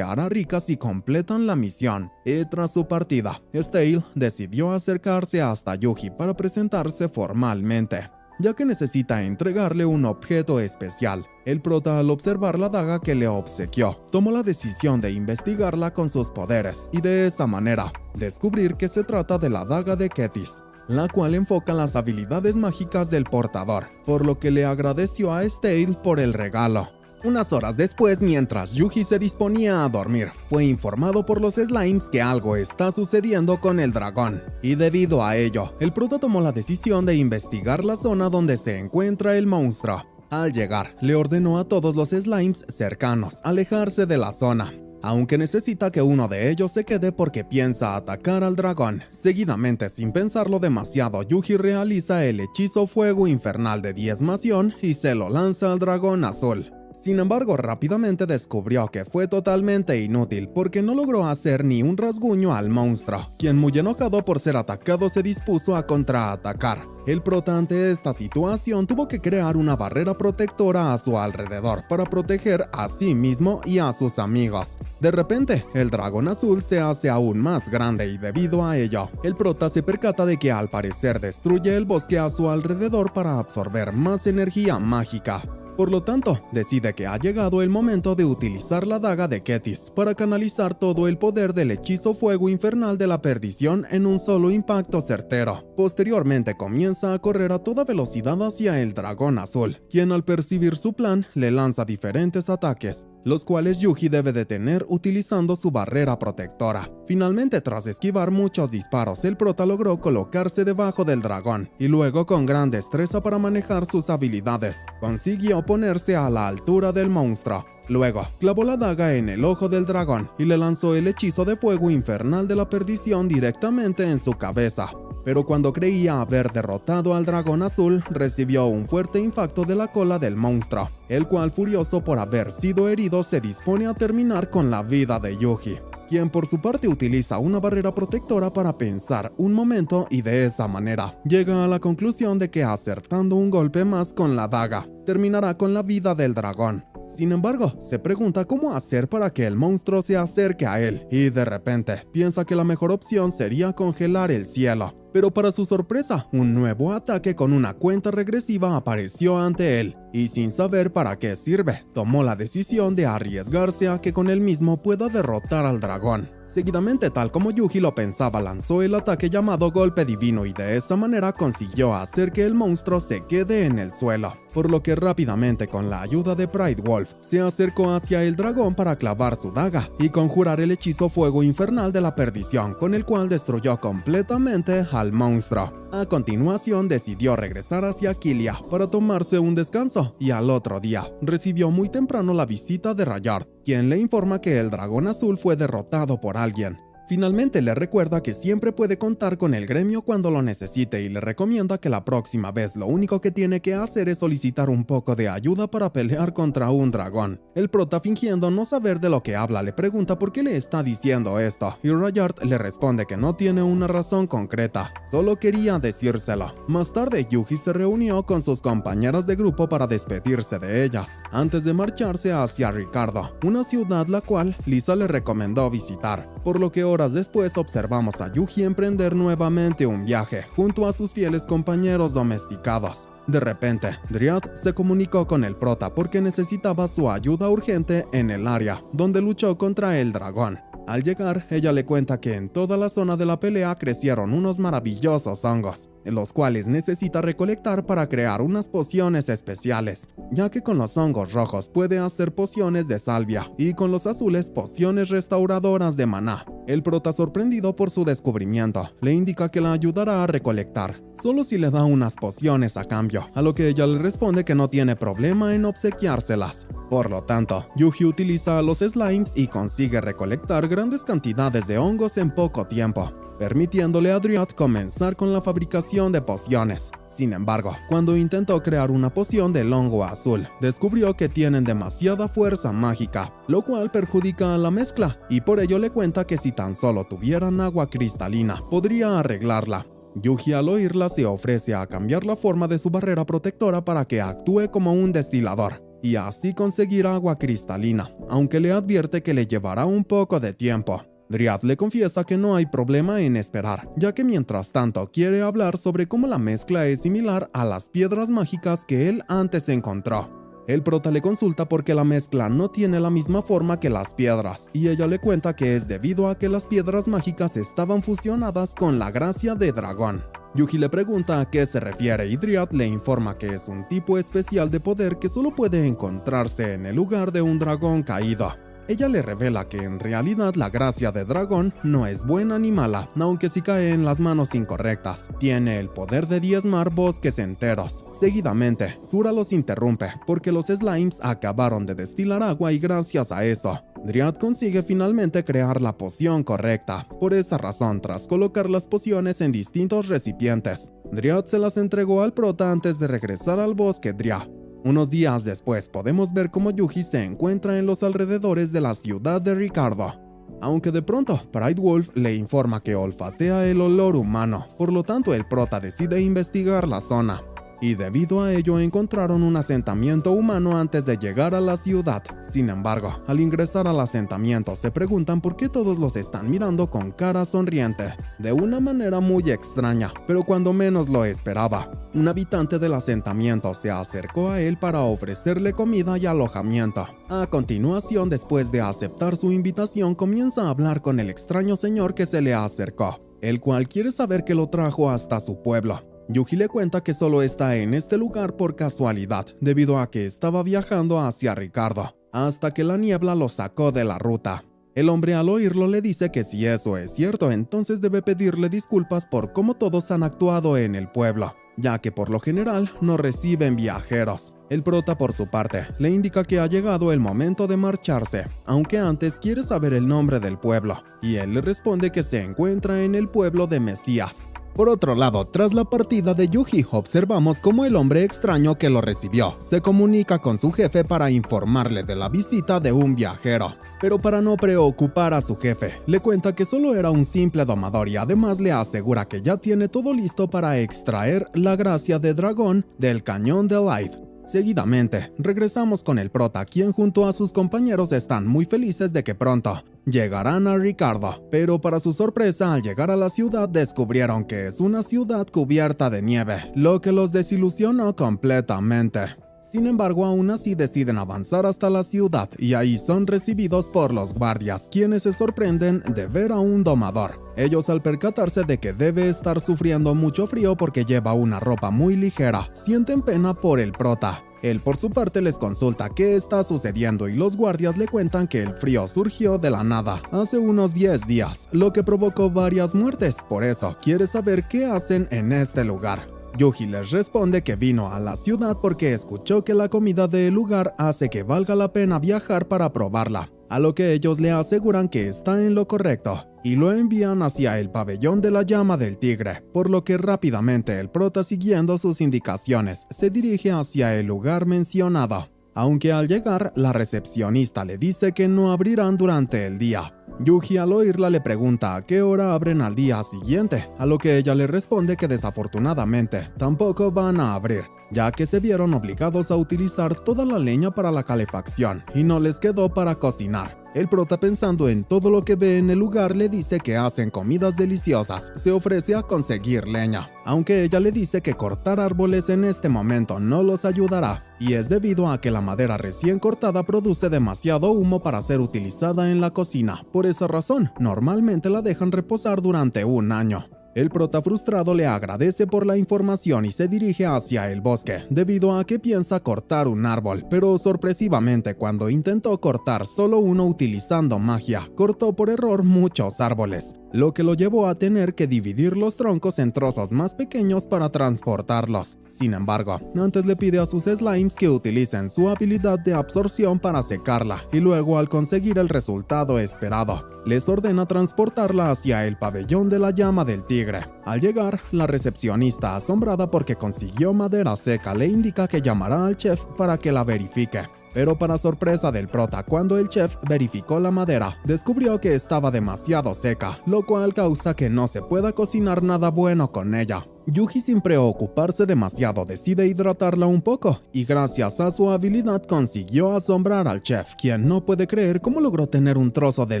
hará rica si completan la misión. Y tras su partida, Stale decidió acercarse hasta Yuji para presentarse formalmente, ya que necesita entregarle un objeto especial. El prota, al observar la daga que le obsequió, tomó la decisión de investigarla con sus poderes y de esa manera descubrir que se trata de la daga de Ketis, la cual enfoca las habilidades mágicas del portador, por lo que le agradeció a Stale por el regalo. Unas horas después, mientras Yuji se disponía a dormir, fue informado por los slimes que algo está sucediendo con el dragón, y debido a ello, el prota tomó la decisión de investigar la zona donde se encuentra el monstruo. Al llegar, le ordenó a todos los slimes cercanos alejarse de la zona, aunque necesita que uno de ellos se quede porque piensa atacar al dragón. Seguidamente, sin pensarlo demasiado, Yuji realiza el hechizo fuego infernal de diezmación y se lo lanza al dragón azul. Sin embargo, rápidamente descubrió que fue totalmente inútil porque no logró hacer ni un rasguño al monstruo, quien muy enojado por ser atacado se dispuso a contraatacar. El prota ante esta situación tuvo que crear una barrera protectora a su alrededor para proteger a sí mismo y a sus amigos. De repente, el dragón azul se hace aún más grande y debido a ello, el prota se percata de que al parecer destruye el bosque a su alrededor para absorber más energía mágica. Por lo tanto, decide que ha llegado el momento de utilizar la daga de Ketis para canalizar todo el poder del hechizo fuego infernal de la perdición en un solo impacto certero. Posteriormente comienza a correr a toda velocidad hacia el dragón azul, quien al percibir su plan le lanza diferentes ataques, los cuales Yuji debe detener utilizando su barrera protectora. Finalmente, tras esquivar muchos disparos, el prota logró colocarse debajo del dragón y luego, con gran destreza para manejar sus habilidades, consiguió ponerse a la altura del monstruo. Luego, clavó la daga en el ojo del dragón y le lanzó el hechizo de fuego infernal de la perdición directamente en su cabeza. Pero cuando creía haber derrotado al dragón azul, recibió un fuerte impacto de la cola del monstruo, el cual, furioso por haber sido herido, se dispone a terminar con la vida de Yuji, quien por su parte utiliza una barrera protectora para pensar un momento y de esa manera llega a la conclusión de que acertando un golpe más con la daga, terminará con la vida del dragón. Sin embargo, se pregunta cómo hacer para que el monstruo se acerque a él y de repente piensa que la mejor opción sería congelar el cielo. Pero para su sorpresa, un nuevo ataque con una cuenta regresiva apareció ante él, y sin saber para qué sirve, tomó la decisión de arriesgarse a que con él mismo pueda derrotar al dragón. Seguidamente, tal como Yuji lo pensaba, lanzó el ataque llamado Golpe Divino y de esa manera consiguió hacer que el monstruo se quede en el suelo, por lo que rápidamente, con la ayuda de Pride Wolf, se acercó hacia el dragón para clavar su daga y conjurar el hechizo fuego infernal de la perdición, con el cual destruyó completamente al monstruo. A continuación, decidió regresar hacia Kilia para tomarse un descanso y al otro día recibió muy temprano la visita de Rayard, quien le informa que el dragón azul fue derrotado por alguien. Finalmente le recuerda que siempre puede contar con el gremio cuando lo necesite y le recomienda que la próxima vez lo único que tiene que hacer es solicitar un poco de ayuda para pelear contra un dragón. El prota, fingiendo no saber de lo que habla, le pregunta por qué le está diciendo esto y Rayard le responde que no tiene una razón concreta, solo quería decírselo. Más tarde, Yuji se reunió con sus compañeras de grupo para despedirse de ellas, antes de marcharse hacia Ricardo, una ciudad la cual Lisa le recomendó visitar, por lo que horas después observamos a Yuji emprender nuevamente un viaje junto a sus fieles compañeros domesticados. De repente, Dryad se comunicó con el prota porque necesitaba su ayuda urgente en el área donde luchó contra el dragón. Al llegar, ella le cuenta que en toda la zona de la pelea crecieron unos maravillosos hongos, los cuales necesita recolectar para crear unas pociones especiales, ya que con los hongos rojos puede hacer pociones de salvia y con los azules pociones restauradoras de maná. El prota, sorprendido por su descubrimiento, le indica que la ayudará a recolectar, solo si le da unas pociones a cambio, a lo que ella le responde que no tiene problema en obsequiárselas. Por lo tanto, Yuji utiliza a los slimes y consigue recolectar grandes cantidades de hongos en poco tiempo, permitiéndole a Dryad comenzar con la fabricación de pociones. Sin embargo, cuando intentó crear una poción del hongo azul, descubrió que tienen demasiada fuerza mágica, lo cual perjudica a la mezcla, y por ello le cuenta que si tan solo tuvieran agua cristalina, podría arreglarla. Yuji, al oírla, se ofrece a cambiar la forma de su barrera protectora para que actúe como un destilador, y así conseguir agua cristalina, aunque le advierte que le llevará un poco de tiempo. Dryad le confiesa que no hay problema en esperar, ya que mientras tanto quiere hablar sobre cómo la mezcla es similar a las piedras mágicas que él antes encontró. El prota le consulta porque la mezcla no tiene la misma forma que las piedras, y ella le cuenta que es debido a que las piedras mágicas estaban fusionadas con la gracia de dragón. Yuji le pregunta a qué se refiere y Dryad le informa que es un tipo especial de poder que solo puede encontrarse en el lugar de un dragón caído. Ella le revela que en realidad la gracia de dragón no es buena ni mala, aunque si cae en las manos incorrectas. Tiene el poder de diezmar bosques enteros. Seguidamente, Sura los interrumpe porque los slimes acabaron de destilar agua y gracias a eso, Dryad consigue finalmente crear la poción correcta. Por esa razón, tras colocar las pociones en distintos recipientes, Dryad se las entregó al prota antes de regresar al bosque Dryad. Unos días después podemos ver cómo Yuji se encuentra en los alrededores de la ciudad de Ricardo. Aunque de pronto, Pride Wolf le informa que olfatea el olor humano, por lo tanto el prota decide investigar la zona. Y debido a ello encontraron un asentamiento humano antes de llegar a la ciudad. Sin embargo, al ingresar al asentamiento se preguntan por qué todos los están mirando con cara sonriente, de una manera muy extraña, pero cuando menos lo esperaba. Un habitante del asentamiento se acercó a él para ofrecerle comida y alojamiento. A continuación, después de aceptar su invitación, comienza a hablar con el extraño señor que se le acercó, el cual quiere saber qué lo trajo hasta su pueblo. Yuji le cuenta que solo está en este lugar por casualidad, debido a que estaba viajando hacia Ricardo, hasta que la niebla lo sacó de la ruta. El hombre, al oírlo, le dice que si eso es cierto, entonces debe pedirle disculpas por cómo todos han actuado en el pueblo, ya que por lo general no reciben viajeros. El prota, por su parte, le indica que ha llegado el momento de marcharse, aunque antes quiere saber el nombre del pueblo, y él le responde que se encuentra en el pueblo de Mesías. Por otro lado, tras la partida de Yuji, observamos cómo el hombre extraño que lo recibió se comunica con su jefe para informarle de la visita de un viajero. Pero para no preocupar a su jefe, le cuenta que solo era un simple domador y además le asegura que ya tiene todo listo para extraer la gracia de dragón del cañón de Light. Seguidamente, regresamos con el prota, quien junto a sus compañeros están muy felices de que pronto llegarán a Ricardo, pero para su sorpresa, al llegar a la ciudad descubrieron que es una ciudad cubierta de nieve, lo que los desilusionó completamente. Sin embargo, aún así deciden avanzar hasta la ciudad y ahí son recibidos por los guardias, quienes se sorprenden de ver a un domador. Ellos, al percatarse de que debe estar sufriendo mucho frío porque lleva una ropa muy ligera, sienten pena por el prota. Él, por su parte, les consulta qué está sucediendo y los guardias le cuentan que el frío surgió de la nada hace unos 10 días, lo que provocó varias muertes. Por eso quiere saber qué hacen en este lugar. Yuji les responde que vino a la ciudad porque escuchó que la comida del lugar hace que valga la pena viajar para probarla, a lo que ellos le aseguran que está en lo correcto y lo envían hacia el pabellón de la llama del tigre, por lo que rápidamente el prota, siguiendo sus indicaciones, se dirige hacia el lugar mencionado. Aunque al llegar, la recepcionista le dice que no abrirán durante el día. Yuji, al oírla, le pregunta a qué hora abren al día siguiente, a lo que ella le responde que desafortunadamente tampoco van a abrir, ya que se vieron obligados a utilizar toda la leña para la calefacción y no les quedó para cocinar. El prota, pensando en todo lo que ve en el lugar, le dice que hacen comidas deliciosas. Se ofrece a conseguir leña, aunque ella le dice que cortar árboles en este momento no los ayudará, y es debido a que la madera recién cortada produce demasiado humo para ser utilizada en la cocina. Por esa razón, normalmente la dejan reposar durante un año. El prota, frustrado, le agradece por la información y se dirige hacia el bosque, debido a que piensa cortar un árbol, pero sorpresivamente, cuando intentó cortar solo uno utilizando magia, cortó por error muchos árboles, lo que lo llevó a tener que dividir los troncos en trozos más pequeños para transportarlos. Sin embargo, antes le pide a sus slimes que utilicen su habilidad de absorción para secarla, y luego, al conseguir el resultado esperado, les ordena transportarla hacia el pabellón de la llama del tigre. Al llegar, la recepcionista, asombrada porque consiguió madera seca, le indica que llamará al chef para que la verifique. Pero para sorpresa del prota, cuando el chef verificó la madera, descubrió que estaba demasiado seca, lo cual causa que no se pueda cocinar nada bueno con ella. Yuji, sin preocuparse demasiado, decide hidratarla un poco, y gracias a su habilidad consiguió asombrar al chef, quien no puede creer cómo logró tener un trozo de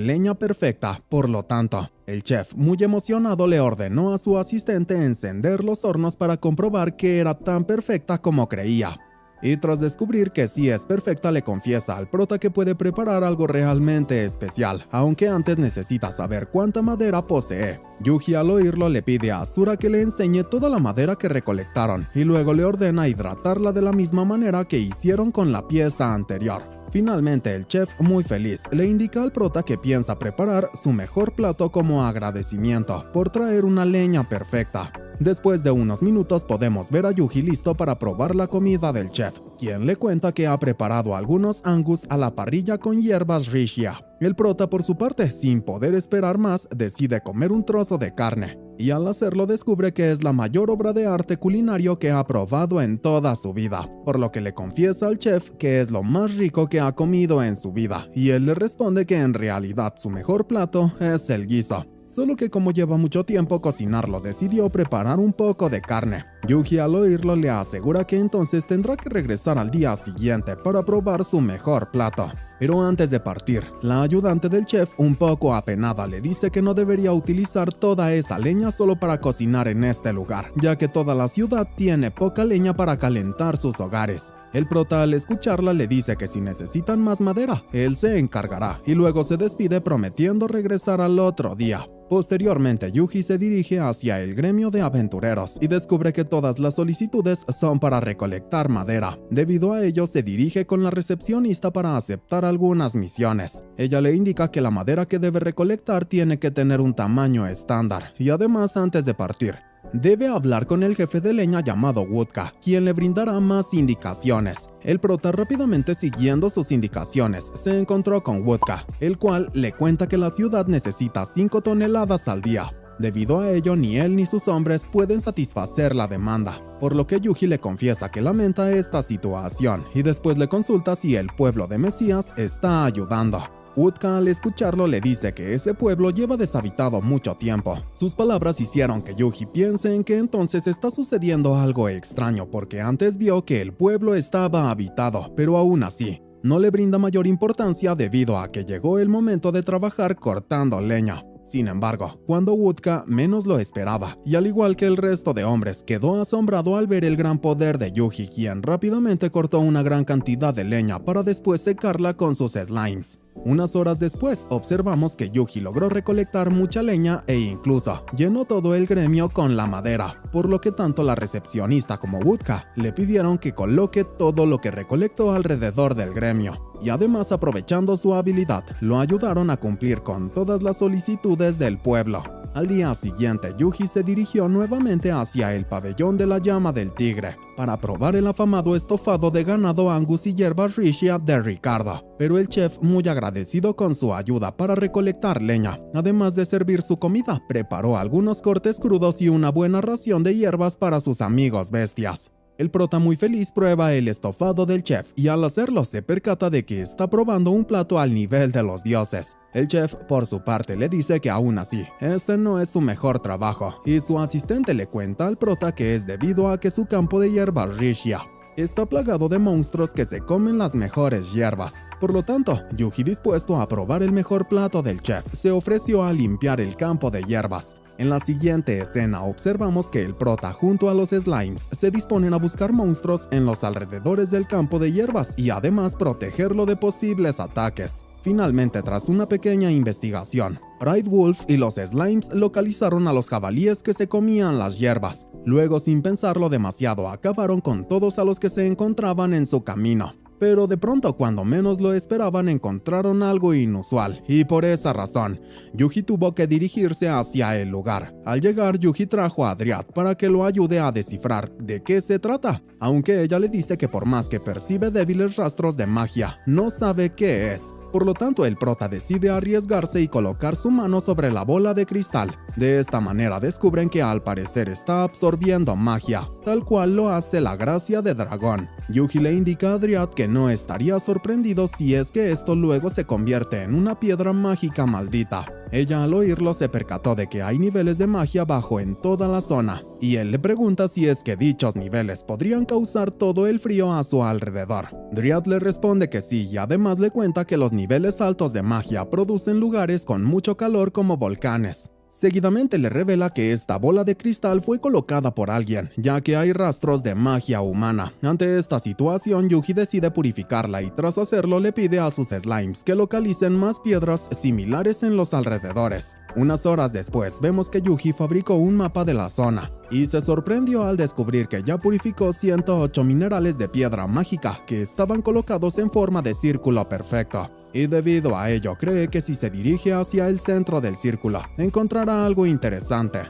leña perfecta. Por lo tanto, el chef, muy emocionado, le ordenó a su asistente encender los hornos para comprobar que era tan perfecta como creía. Y tras descubrir que sí es perfecta, le confiesa al prota que puede preparar algo realmente especial, aunque antes necesita saber cuánta madera posee. Yuji, al oírlo, le pide a Asura que le enseñe toda la madera que recolectaron, y luego le ordena hidratarla de la misma manera que hicieron con la pieza anterior. Finalmente, el chef, muy feliz, le indica al prota que piensa preparar su mejor plato como agradecimiento por traer una leña perfecta. Después de unos minutos podemos ver a Yuji listo para probar la comida del chef, quien le cuenta que ha preparado algunos angus a la parrilla con hierbas rishia. El prota, por su parte, sin poder esperar más, decide comer un trozo de carne, y al hacerlo descubre que es la mayor obra de arte culinario que ha probado en toda su vida, por lo que le confiesa al chef que es lo más rico que ha comido en su vida, y él le responde que en realidad su mejor plato es el guiso. Solo que como lleva mucho tiempo cocinarlo, decidió preparar un poco de carne. Yuji, al oírlo, le asegura que entonces tendrá que regresar al día siguiente para probar su mejor plato. Pero antes de partir, la ayudante del chef, un poco apenada, le dice que no debería utilizar toda esa leña solo para cocinar en este lugar, ya que toda la ciudad tiene poca leña para calentar sus hogares. El prota, al escucharla, le dice que si necesitan más madera, él se encargará, y luego se despide prometiendo regresar al otro día. Posteriormente, Yuji se dirige hacia el gremio de aventureros y descubre que todas las solicitudes son para recolectar madera. Debido a ello, se dirige con la recepcionista para aceptar algunas misiones. Ella le indica que la madera que debe recolectar tiene que tener un tamaño estándar, y además, antes de partir, debe hablar con el jefe de leña llamado Wodka, quien le brindará más indicaciones. El prota, rápidamente siguiendo sus indicaciones, se encontró con Wodka, el cual le cuenta que la ciudad necesita 5 toneladas al día. Debido a ello, ni él ni sus hombres pueden satisfacer la demanda, por lo que Yuji le confiesa que lamenta esta situación, y después le consulta si el pueblo de Mesías está ayudando. Wodka, al escucharlo, le dice que ese pueblo lleva deshabitado mucho tiempo. Sus palabras hicieron que Yuji piense en que entonces está sucediendo algo extraño, porque antes vio que el pueblo estaba habitado, pero aún así no le brinda mayor importancia debido a que llegó el momento de trabajar cortando leña. Sin embargo, cuando Wodka menos lo esperaba, y al igual que el resto de hombres, quedó asombrado al ver el gran poder de Yuji, quien rápidamente cortó una gran cantidad de leña para después secarla con sus slimes. Unas horas después, observamos que Yuji logró recolectar mucha leña e incluso llenó todo el gremio con la madera, por lo que tanto la recepcionista como Wodka le pidieron que coloque todo lo que recolectó alrededor del gremio. Y además, aprovechando su habilidad, lo ayudaron a cumplir con todas las solicitudes del pueblo. Al día siguiente, Yuji se dirigió nuevamente hacia el pabellón de la llama del tigre para probar el afamado estofado de ganado angus y hierbas rishia de Ricardo. Pero el chef, muy agradecido con su ayuda para recolectar leña, además de servir su comida, preparó algunos cortes crudos y una buena ración de hierbas para sus amigos bestias. El prota muy feliz prueba el estofado del chef y al hacerlo se percata de que está probando un plato al nivel de los dioses. El chef, por su parte, le dice que aún así, este no es su mejor trabajo, y su asistente le cuenta al prota que es debido a que su campo de hierbas Rishia está plagado de monstruos que se comen las mejores hierbas. Por lo tanto, Yuji, dispuesto a probar el mejor plato del chef, se ofreció a limpiar el campo de hierbas. En la siguiente escena observamos que el prota junto a los slimes se disponen a buscar monstruos en los alrededores del campo de hierbas y además protegerlo de posibles ataques. Finalmente, tras una pequeña investigación, Pride Wolf y los slimes localizaron a los jabalíes que se comían las hierbas. Luego, sin pensarlo demasiado, acabaron con todos a los que se encontraban en su camino. Pero de pronto, cuando menos lo esperaban, encontraron algo inusual, y por esa razón, Yuji tuvo que dirigirse hacia el lugar. Al llegar, Yuji trajo a Dryad para que lo ayude a descifrar de qué se trata, aunque ella le dice que por más que percibe débiles rastros de magia, no sabe qué es. Por lo tanto, el prota decide arriesgarse y colocar su mano sobre la bola de cristal. De esta manera descubren que al parecer está absorbiendo magia, tal cual lo hace la gracia de dragón. Yuji le indica a Dryad que no estaría sorprendido si es que esto luego se convierte en una piedra mágica maldita. Ella al oírlo se percató de que hay niveles de magia bajo en toda la zona, y él le pregunta si es que dichos niveles podrían causar todo el frío a su alrededor. Dryad le responde que sí y además le cuenta que los niveles altos de magia producen lugares con mucho calor como volcanes. Seguidamente le revela que esta bola de cristal fue colocada por alguien, ya que hay rastros de magia humana. Ante esta situación, Yuji decide purificarla y tras hacerlo le pide a sus slimes que localicen más piedras similares en los alrededores. Unas horas después, vemos que Yuji fabricó un mapa de la zona y se sorprendió al descubrir que ya purificó 108 minerales de piedra mágica que estaban colocados en forma de círculo perfecto. Y debido a ello cree que si se dirige hacia el centro del círculo, encontrará algo interesante.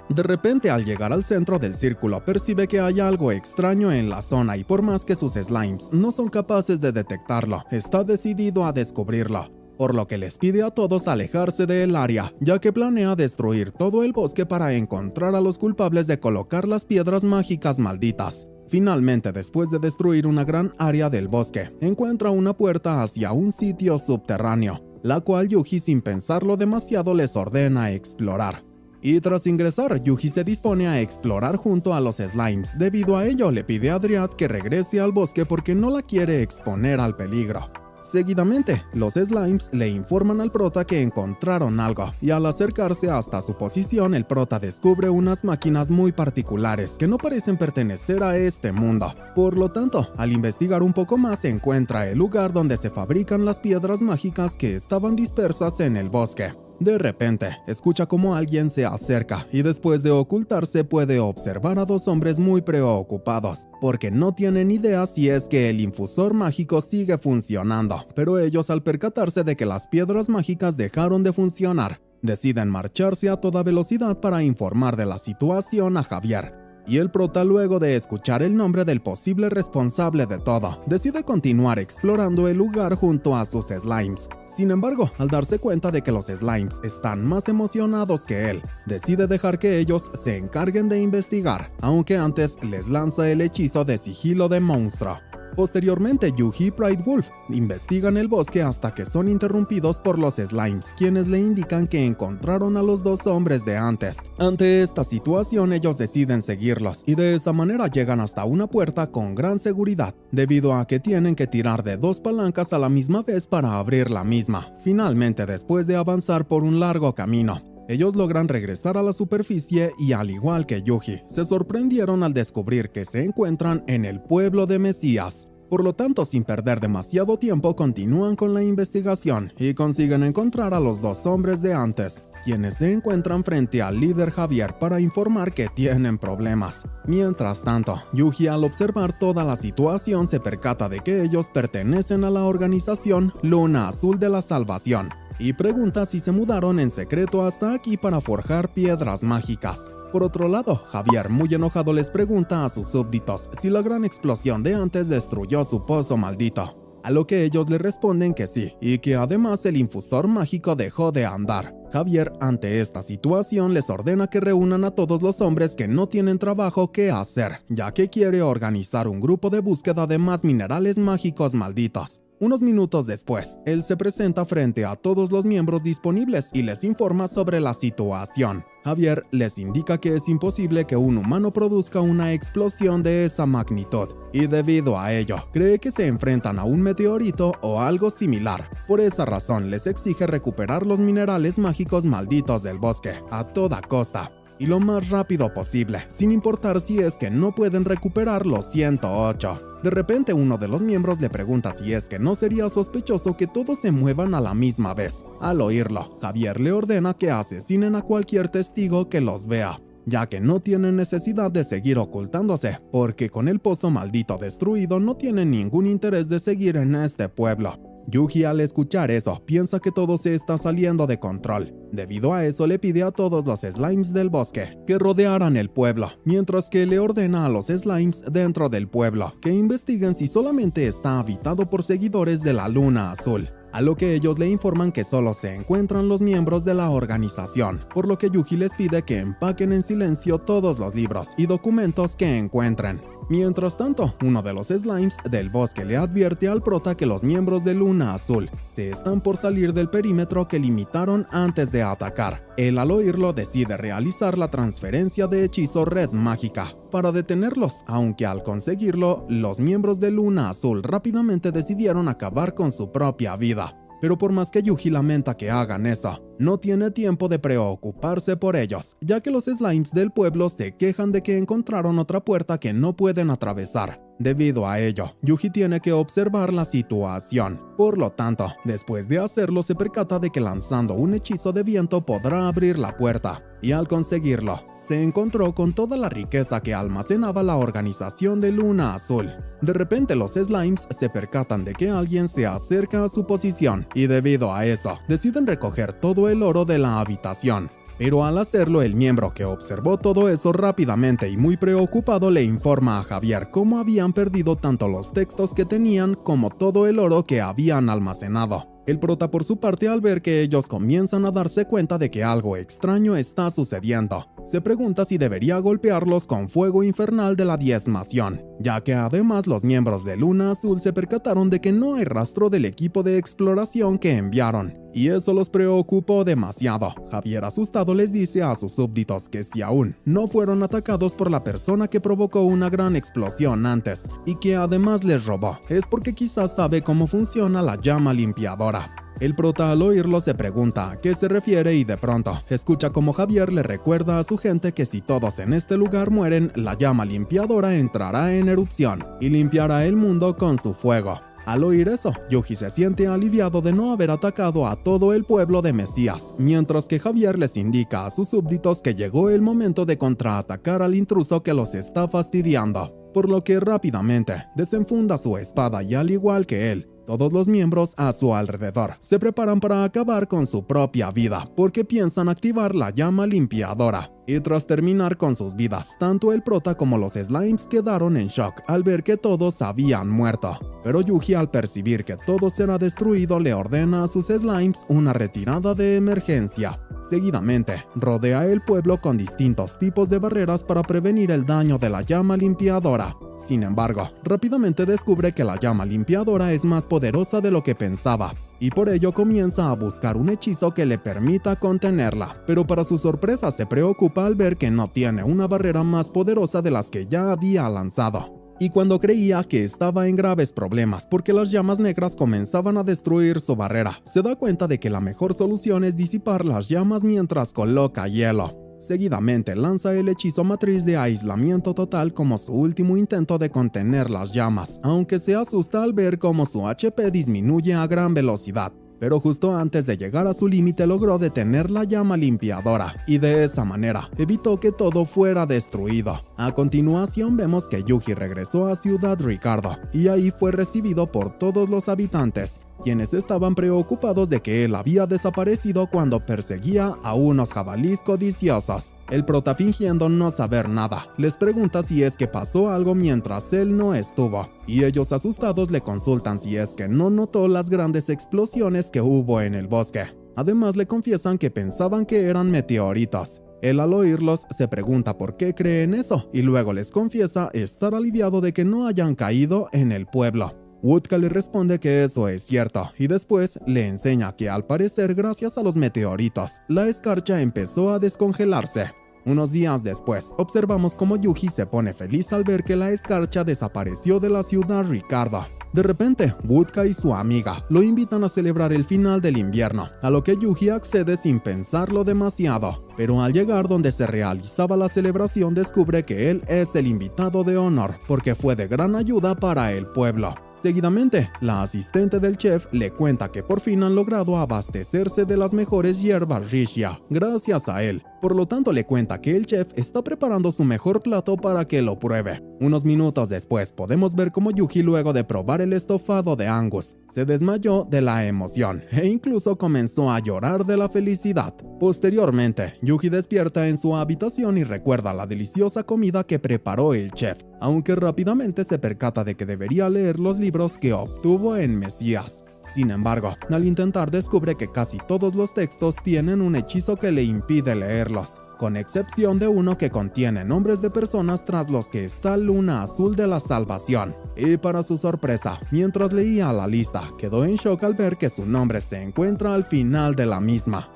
De repente, al llegar al centro del círculo, percibe que hay algo extraño en la zona y por más que sus slimes no son capaces de detectarlo, está decidido a descubrirlo. Por lo que les pide a todos alejarse del área, ya que planea destruir todo el bosque para encontrar a los culpables de colocar las piedras mágicas malditas. Finalmente, después de destruir una gran área del bosque, encuentra una puerta hacia un sitio subterráneo, la cual Yuji sin pensarlo demasiado les ordena explorar. Y tras ingresar, Yuji se dispone a explorar junto a los slimes. Debido a ello, le pide a Dryad que regrese al bosque porque no la quiere exponer al peligro. Seguidamente, los slimes le informan al prota que encontraron algo, y al acercarse hasta su posición, el prota descubre unas máquinas muy particulares que no parecen pertenecer a este mundo. Por lo tanto, al investigar un poco más, encuentra el lugar donde se fabrican las piedras mágicas que estaban dispersas en el bosque. De repente, escucha como alguien se acerca y después de ocultarse puede observar a dos hombres muy preocupados, porque no tienen idea si es que el infusor mágico sigue funcionando, pero ellos al percatarse de que las piedras mágicas dejaron de funcionar, deciden marcharse a toda velocidad para informar de la situación a Javier. Y el prota, luego de escuchar el nombre del posible responsable de todo, decide continuar explorando el lugar junto a sus slimes. Sin embargo, al darse cuenta de que los slimes están más emocionados que él, decide dejar que ellos se encarguen de investigar, aunque antes les lanza el hechizo de sigilo de monstruo. Posteriormente, Yuji y Pride Wolf investigan el bosque hasta que son interrumpidos por los slimes, quienes le indican que encontraron a los dos hombres de antes. Ante esta situación, ellos deciden seguirlos y de esa manera llegan hasta una puerta con gran seguridad, debido a que tienen que tirar de dos palancas a la misma vez para abrir la misma. Finalmente, después de avanzar por un largo camino, ellos logran regresar a la superficie y, al igual que Yuji, se sorprendieron al descubrir que se encuentran en el pueblo de Mesías. Por lo tanto, sin perder demasiado tiempo, continúan con la investigación y consiguen encontrar a los dos hombres de antes, quienes se encuentran frente al líder Javier para informar que tienen problemas. Mientras tanto, Yuji, al observar toda la situación, se percata de que ellos pertenecen a la organización Luna Azul de la Salvación, y pregunta si se mudaron en secreto hasta aquí para forjar piedras mágicas. Por otro lado, Javier, muy enojado, les pregunta a sus súbditos si la gran explosión de antes destruyó su pozo maldito. a lo que ellos le responden que sí, y que además el infusor mágico dejó de andar. Javier, ante esta situación, les ordena que reúnan a todos los hombres que no tienen trabajo que hacer, ya que quiere organizar un grupo de búsqueda de más minerales mágicos malditos. Unos minutos después, él se presenta frente a todos los miembros disponibles y les informa sobre la situación. Javier les indica que es imposible que un humano produzca una explosión de esa magnitud, y debido a ello, cree que se enfrentan a un meteorito o algo similar. Por esa razón, les exige recuperar los minerales mágicos malditos del bosque, a toda costa, y lo más rápido posible, sin importar si es que no pueden recuperar los 108. De repente uno de los miembros le pregunta si es que no sería sospechoso que todos se muevan a la misma vez. Al oírlo, Javier le ordena que asesinen a cualquier testigo que los vea, ya que no tienen necesidad de seguir ocultándose, porque con el pozo maldito destruido no tienen ningún interés de seguir en este pueblo. Yuji, al escuchar eso, piensa que todo se está saliendo de control. Debido a eso, le pide a todos los slimes del bosque que rodearan el pueblo, mientras que le ordena a los slimes dentro del pueblo que investiguen si solamente está habitado por seguidores de la Luna Azul. A lo que ellos le informan que solo se encuentran los miembros de la organización, por lo que Yuji les pide que empaquen en silencio todos los libros y documentos que encuentren. Mientras tanto, uno de los slimes del bosque le advierte al prota que los miembros de Luna Azul se están por salir del perímetro que limitaron antes de atacar. Él, al oírlo, decide realizar la transferencia de hechizo Red Mágica para detenerlos, aunque al conseguirlo, los miembros de Luna Azul rápidamente decidieron acabar con su propia vida. Pero por más que Yuji lamenta que hagan eso, no tiene tiempo de preocuparse por ellos, ya que los slimes del pueblo se quejan de que encontraron otra puerta que no pueden atravesar. Debido a ello, Yuji tiene que observar la situación. Por lo tanto, después de hacerlo, se percata de que lanzando un hechizo de viento podrá abrir la puerta. Y al conseguirlo, se encontró con toda la riqueza que almacenaba la organización de Luna Azul. De repente los slimes se percatan de que alguien se acerca a su posición y debido a eso, deciden recoger todo el oro de la habitación. Pero al hacerlo, el miembro que observó todo eso rápidamente y muy preocupado le informa a Javier cómo habían perdido tanto los textos que tenían como todo el oro que habían almacenado. El prota, por su parte, al ver que ellos comienzan a darse cuenta de que algo extraño está sucediendo, se pregunta si debería golpearlos con fuego infernal de la diezmación, ya que además los miembros de Luna Azul se percataron de que no hay rastro del equipo de exploración que enviaron, y eso los preocupó demasiado. Javier, asustado, les dice a sus súbditos que si aún no fueron atacados por la persona que provocó una gran explosión antes, y que además les robó, es porque quizás sabe cómo funciona la llama limpiadora. El prota, al oírlo, se pregunta a qué se refiere y de pronto escucha como Javier le recuerda a su gente que si todos en este lugar mueren, la llama limpiadora entrará en erupción y limpiará el mundo con su fuego. Al oír eso, Yuji se siente aliviado de no haber atacado a todo el pueblo de Mesías, mientras que Javier les indica a sus súbditos que llegó el momento de contraatacar al intruso que los está fastidiando, por lo que rápidamente desenfunda su espada y, al igual que él, todos los miembros a su alrededor se preparan para acabar con su propia vida porque piensan activar la llama limpiadora. Y tras terminar con sus vidas, tanto el prota como los slimes quedaron en shock al ver que todos habían muerto. Pero Yuji, al percibir que todo será destruido, le ordena a sus slimes una retirada de emergencia. Seguidamente, rodea el pueblo con distintos tipos de barreras para prevenir el daño de la llama limpiadora. Sin embargo, rápidamente descubre que la llama limpiadora es más poderosa de lo que pensaba, y por ello comienza a buscar un hechizo que le permita contenerla, pero para su sorpresa se preocupa al ver que no tiene una barrera más poderosa de las que ya había lanzado. Y cuando creía que estaba en graves problemas porque las llamas negras comenzaban a destruir su barrera, se da cuenta de que la mejor solución es disipar las llamas mientras coloca hielo. Seguidamente lanza el hechizo matriz de aislamiento total como su último intento de contener las llamas, aunque se asusta al ver cómo su HP disminuye a gran velocidad. Pero justo antes de llegar a su límite logró detener la llama limpiadora y de esa manera evitó que todo fuera destruido. A continuación vemos que Yuji regresó a Ciudad Ricardo y ahí fue recibido por todos los habitantes quienes estaban preocupados de que él había desaparecido cuando perseguía a unos jabalíes codiciosos. El prota, fingiendo no saber nada, les pregunta si es que pasó algo mientras él no estuvo, y ellos asustados le consultan si es que no notó las grandes explosiones que hubo en el bosque. Además le confiesan que pensaban que eran meteoritos. Él, al oírlos, se pregunta por qué creen eso y luego les confiesa estar aliviado de que no hayan caído en el pueblo. Wodka le responde que eso es cierto y después le enseña que al parecer gracias a los meteoritos, la escarcha empezó a descongelarse. Unos días después, observamos cómo Yuji se pone feliz al ver que la escarcha desapareció de la ciudad Ricardo. De repente, Wodka y su amiga lo invitan a celebrar el final del invierno, a lo que Yuji accede sin pensarlo demasiado. Pero al llegar donde se realizaba la celebración descubre que él es el invitado de honor, porque fue de gran ayuda para el pueblo. Seguidamente, la asistente del chef le cuenta que por fin han logrado abastecerse de las mejores hierbas Rishia, gracias a él. Por lo tanto, le cuenta que el chef está preparando su mejor plato para que lo pruebe. Unos minutos después, podemos ver cómo Yuji, luego de probar el estofado de Angus, se desmayó de la emoción e incluso comenzó a llorar de la felicidad. Posteriormente, Yuji despierta en su habitación y recuerda la deliciosa comida que preparó el chef, aunque rápidamente se percata de que debería leer los libros que obtuvo en Mesías. Sin embargo, al intentar descubre que casi todos los textos tienen un hechizo que le impide leerlos, con excepción de uno que contiene nombres de personas tras los que está Luna Azul de la Salvación. Y para su sorpresa, mientras leía la lista, quedó en shock al ver que su nombre se encuentra al final de la misma.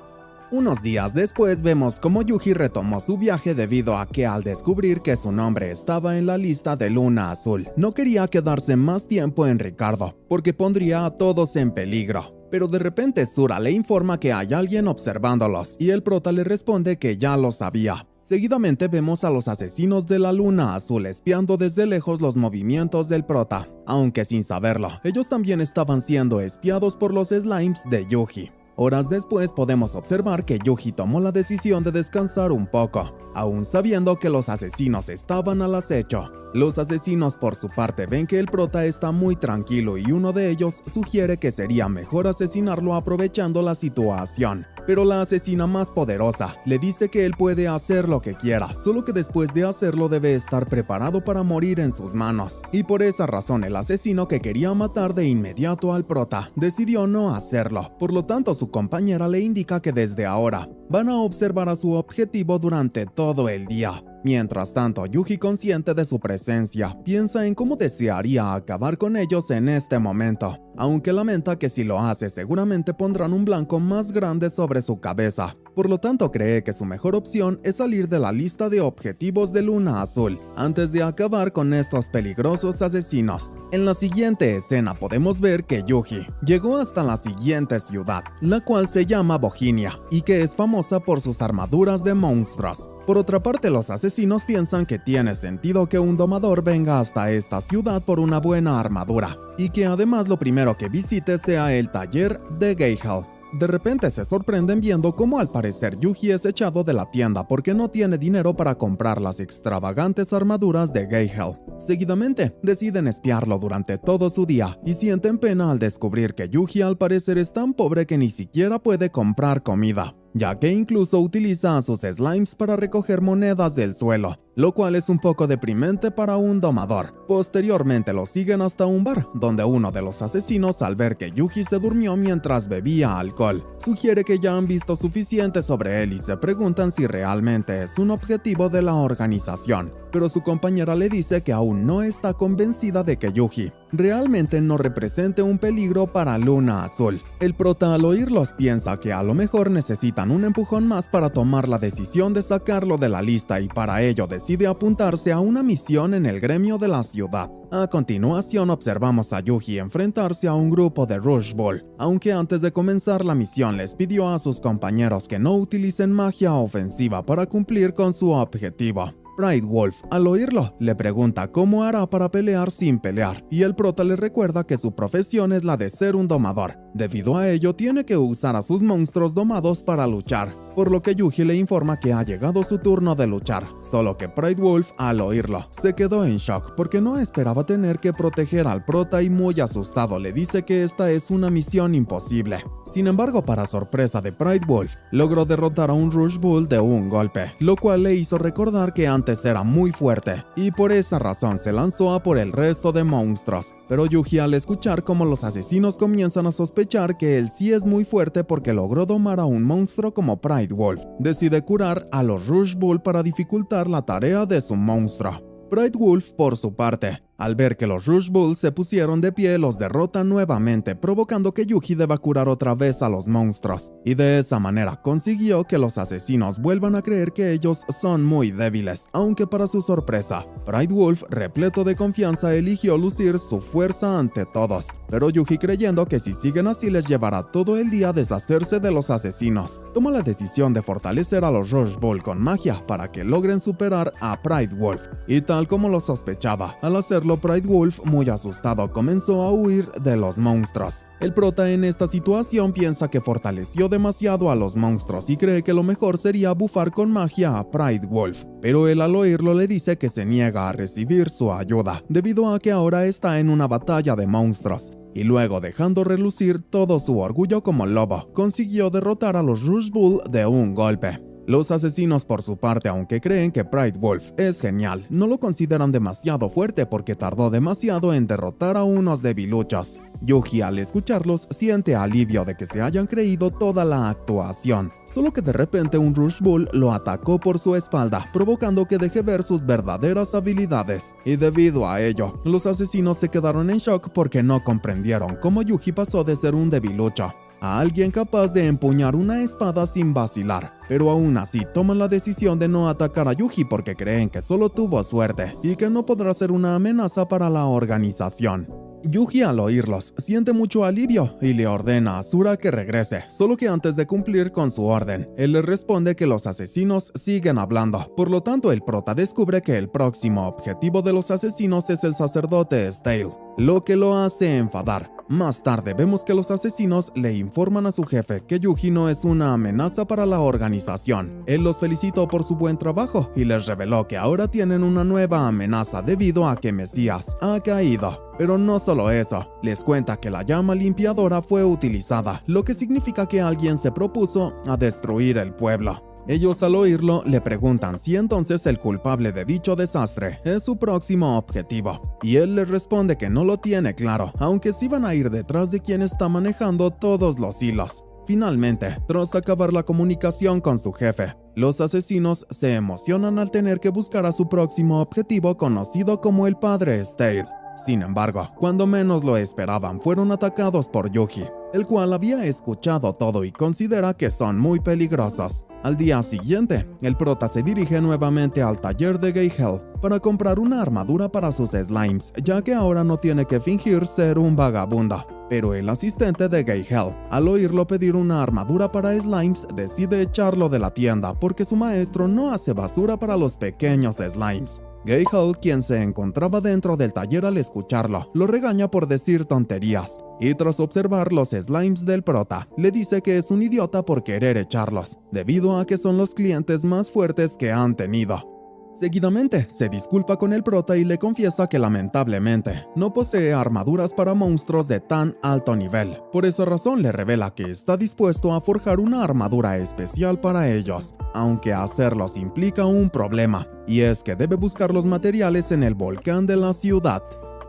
Unos días después vemos cómo Yuji retomó su viaje debido a que al descubrir que su nombre estaba en la lista de Luna Azul, no quería quedarse más tiempo en Ricardo, porque pondría a todos en peligro. Pero de repente Sura le informa que hay alguien observándolos y el prota le responde que ya lo sabía. Seguidamente vemos a los asesinos de la Luna Azul espiando desde lejos los movimientos del prota, aunque sin saberlo, ellos también estaban siendo espiados por los slimes de Yuji. Horas después podemos observar que Yuji tomó la decisión de descansar un poco, aún sabiendo que los asesinos estaban al acecho. Los asesinos por su parte ven que el prota está muy tranquilo y uno de ellos sugiere que sería mejor asesinarlo aprovechando la situación. Pero la asesina más poderosa le dice que él puede hacer lo que quiera, solo que después de hacerlo debe estar preparado para morir en sus manos. Y por esa razón el asesino, que quería matar de inmediato al prota, decidió no hacerlo. Por lo tanto, su compañera le indica que desde ahora van a observar a su objetivo durante todo el día. Mientras tanto, Yuji, consciente de su presencia, piensa en cómo desearía acabar con ellos en este momento, aunque lamenta que si lo hace seguramente pondrán un blanco más grande sobre su cabeza. Por lo tanto, cree que su mejor opción es salir de la lista de objetivos de Luna Azul antes de acabar con estos peligrosos asesinos. En la siguiente escena podemos ver que Yuji llegó hasta la siguiente ciudad, la cual se llama Bohinia y que es famosa por sus armaduras de monstruos. Por otra parte, los asesinos piensan que tiene sentido que un domador venga hasta esta ciudad por una buena armadura, y que además lo primero que visite sea el taller de Geihel. De repente se sorprenden viendo cómo al parecer Yuji es echado de la tienda porque no tiene dinero para comprar las extravagantes armaduras de Geihel. Seguidamente, deciden espiarlo durante todo su día y sienten pena al descubrir que Yuji al parecer es tan pobre que ni siquiera puede comprar comida, ya que incluso utiliza a sus slimes para recoger monedas del suelo, lo cual es un poco deprimente para un domador. Posteriormente lo siguen hasta un bar, donde uno de los asesinos, al ver que Yuji se durmió mientras bebía alcohol, sugiere que ya han visto suficiente sobre él y se preguntan si realmente es un objetivo de la organización. Pero su compañera le dice que aún no está convencida de que Yuji realmente no represente un peligro para Luna Azul. El prota, al oírlos, piensa que a lo mejor necesitan un empujón más para tomar la decisión de sacarlo de la lista y para ello decide apuntarse a una misión en el gremio de la ciudad. A continuación observamos a Yuji enfrentarse a un grupo de Rush Bull, aunque antes de comenzar la misión les pidió a sus compañeros que no utilicen magia ofensiva para cumplir con su objetivo. Pride Wolf, al oírlo, le pregunta cómo hará para pelear sin pelear, y el prota le recuerda que su profesión es la de ser un domador, Debido a ello, tiene que usar a sus monstruos domados para luchar, por lo que Yuji le informa que ha llegado su turno de luchar, solo que Pride Wolf, al oírlo, se quedó en shock porque no esperaba tener que proteger al prota y muy asustado le dice que esta es una misión imposible. Sin embargo, para sorpresa de Pride Wolf, logró derrotar a un Rush Bull de un golpe, lo cual le hizo recordar que antes era muy fuerte, y por esa razón se lanzó a por el resto de monstruos. Pero Yuji, al escuchar cómo los asesinos comienzan a sospechar que él sí es muy fuerte porque logró domar a un monstruo como Pride Wolf, decide curar a los Rush Bull para dificultar la tarea de su monstruo. Pride Wolf, por su parte, al ver que los Rush Bull se pusieron de pie, los derrota nuevamente, provocando que Yuji deba curar otra vez a los monstruos, y de esa manera consiguió que los asesinos vuelvan a creer que ellos son muy débiles, aunque para su sorpresa, Pride Wolf, repleto de confianza, eligió lucir su fuerza ante todos, pero Yuji, creyendo que si siguen así les llevará todo el día a deshacerse de los asesinos, toma la decisión de fortalecer a los Rush Bull con magia para que logren superar a Pride Wolf, y tal como lo sospechaba, al hacerlo Pride Wolf, muy asustado, comenzó a huir de los monstruos. El prota en esta situación piensa que fortaleció demasiado a los monstruos y cree que lo mejor sería bufar con magia a Pride Wolf, pero él al oírlo le dice que se niega a recibir su ayuda, debido a que ahora está en una batalla de monstruos. Y luego, dejando relucir todo su orgullo como lobo, consiguió derrotar a los Rush Bull de un golpe. Los asesinos, por su parte, aunque creen que Pride Wolf es genial, no lo consideran demasiado fuerte porque tardó demasiado en derrotar a unos debiluchos. Yuji, al escucharlos, siente alivio de que se hayan creído toda la actuación, solo que de repente un Rush Bull lo atacó por su espalda, provocando que deje ver sus verdaderas habilidades, y debido a ello, los asesinos se quedaron en shock porque no comprendieron cómo Yuji pasó de ser un debilucho a alguien capaz de empuñar una espada sin vacilar, pero aún así toman la decisión de no atacar a Yuji porque creen que solo tuvo suerte y que no podrá ser una amenaza para la organización. Yuji, al oírlos, siente mucho alivio y le ordena a Asura que regrese, solo que antes de cumplir con su orden, él le responde que los asesinos siguen hablando. Por lo tanto, el prota descubre que el próximo objetivo de los asesinos es el sacerdote Stale, lo que lo hace enfadar. Más tarde vemos que los asesinos le informan a su jefe que Yuji no es una amenaza para la organización. Él los felicitó por su buen trabajo y les reveló que ahora tienen una nueva amenaza debido a que Mesías ha caído. Pero no solo eso, les cuenta que la llama limpiadora fue utilizada, lo que significa que alguien se propuso a destruir el pueblo. Ellos, al oírlo, le preguntan si entonces el culpable de dicho desastre es su próximo objetivo, y él les responde que no lo tiene claro, aunque sí van a ir detrás de quien está manejando todos los hilos. Finalmente, tras acabar la comunicación con su jefe, los asesinos se emocionan al tener que buscar a su próximo objetivo, conocido como el Padre Stale. Sin embargo, cuando menos lo esperaban, fueron atacados por Yuji, el cual había escuchado todo y considera que son muy peligrosos. Al día siguiente, el prota se dirige nuevamente al taller de Geihel para comprar una armadura para sus slimes, ya que ahora no tiene que fingir ser un vagabundo. Pero el asistente de Geihel, al oírlo pedir una armadura para slimes, decide echarlo de la tienda porque su maestro no hace basura para los pequeños slimes. Geihel, quien se encontraba dentro del taller al escucharlo, lo regaña por decir tonterías, y tras observar los slimes del prota, le dice que es un idiota por querer echarlos, debido a que son los clientes más fuertes que han tenido. Seguidamente, se disculpa con el prota y le confiesa que lamentablemente no posee armaduras para monstruos de tan alto nivel. Por esa razón le revela que está dispuesto a forjar una armadura especial para ellos, aunque hacerlos implica un problema, y es que debe buscar los materiales en el volcán de la ciudad.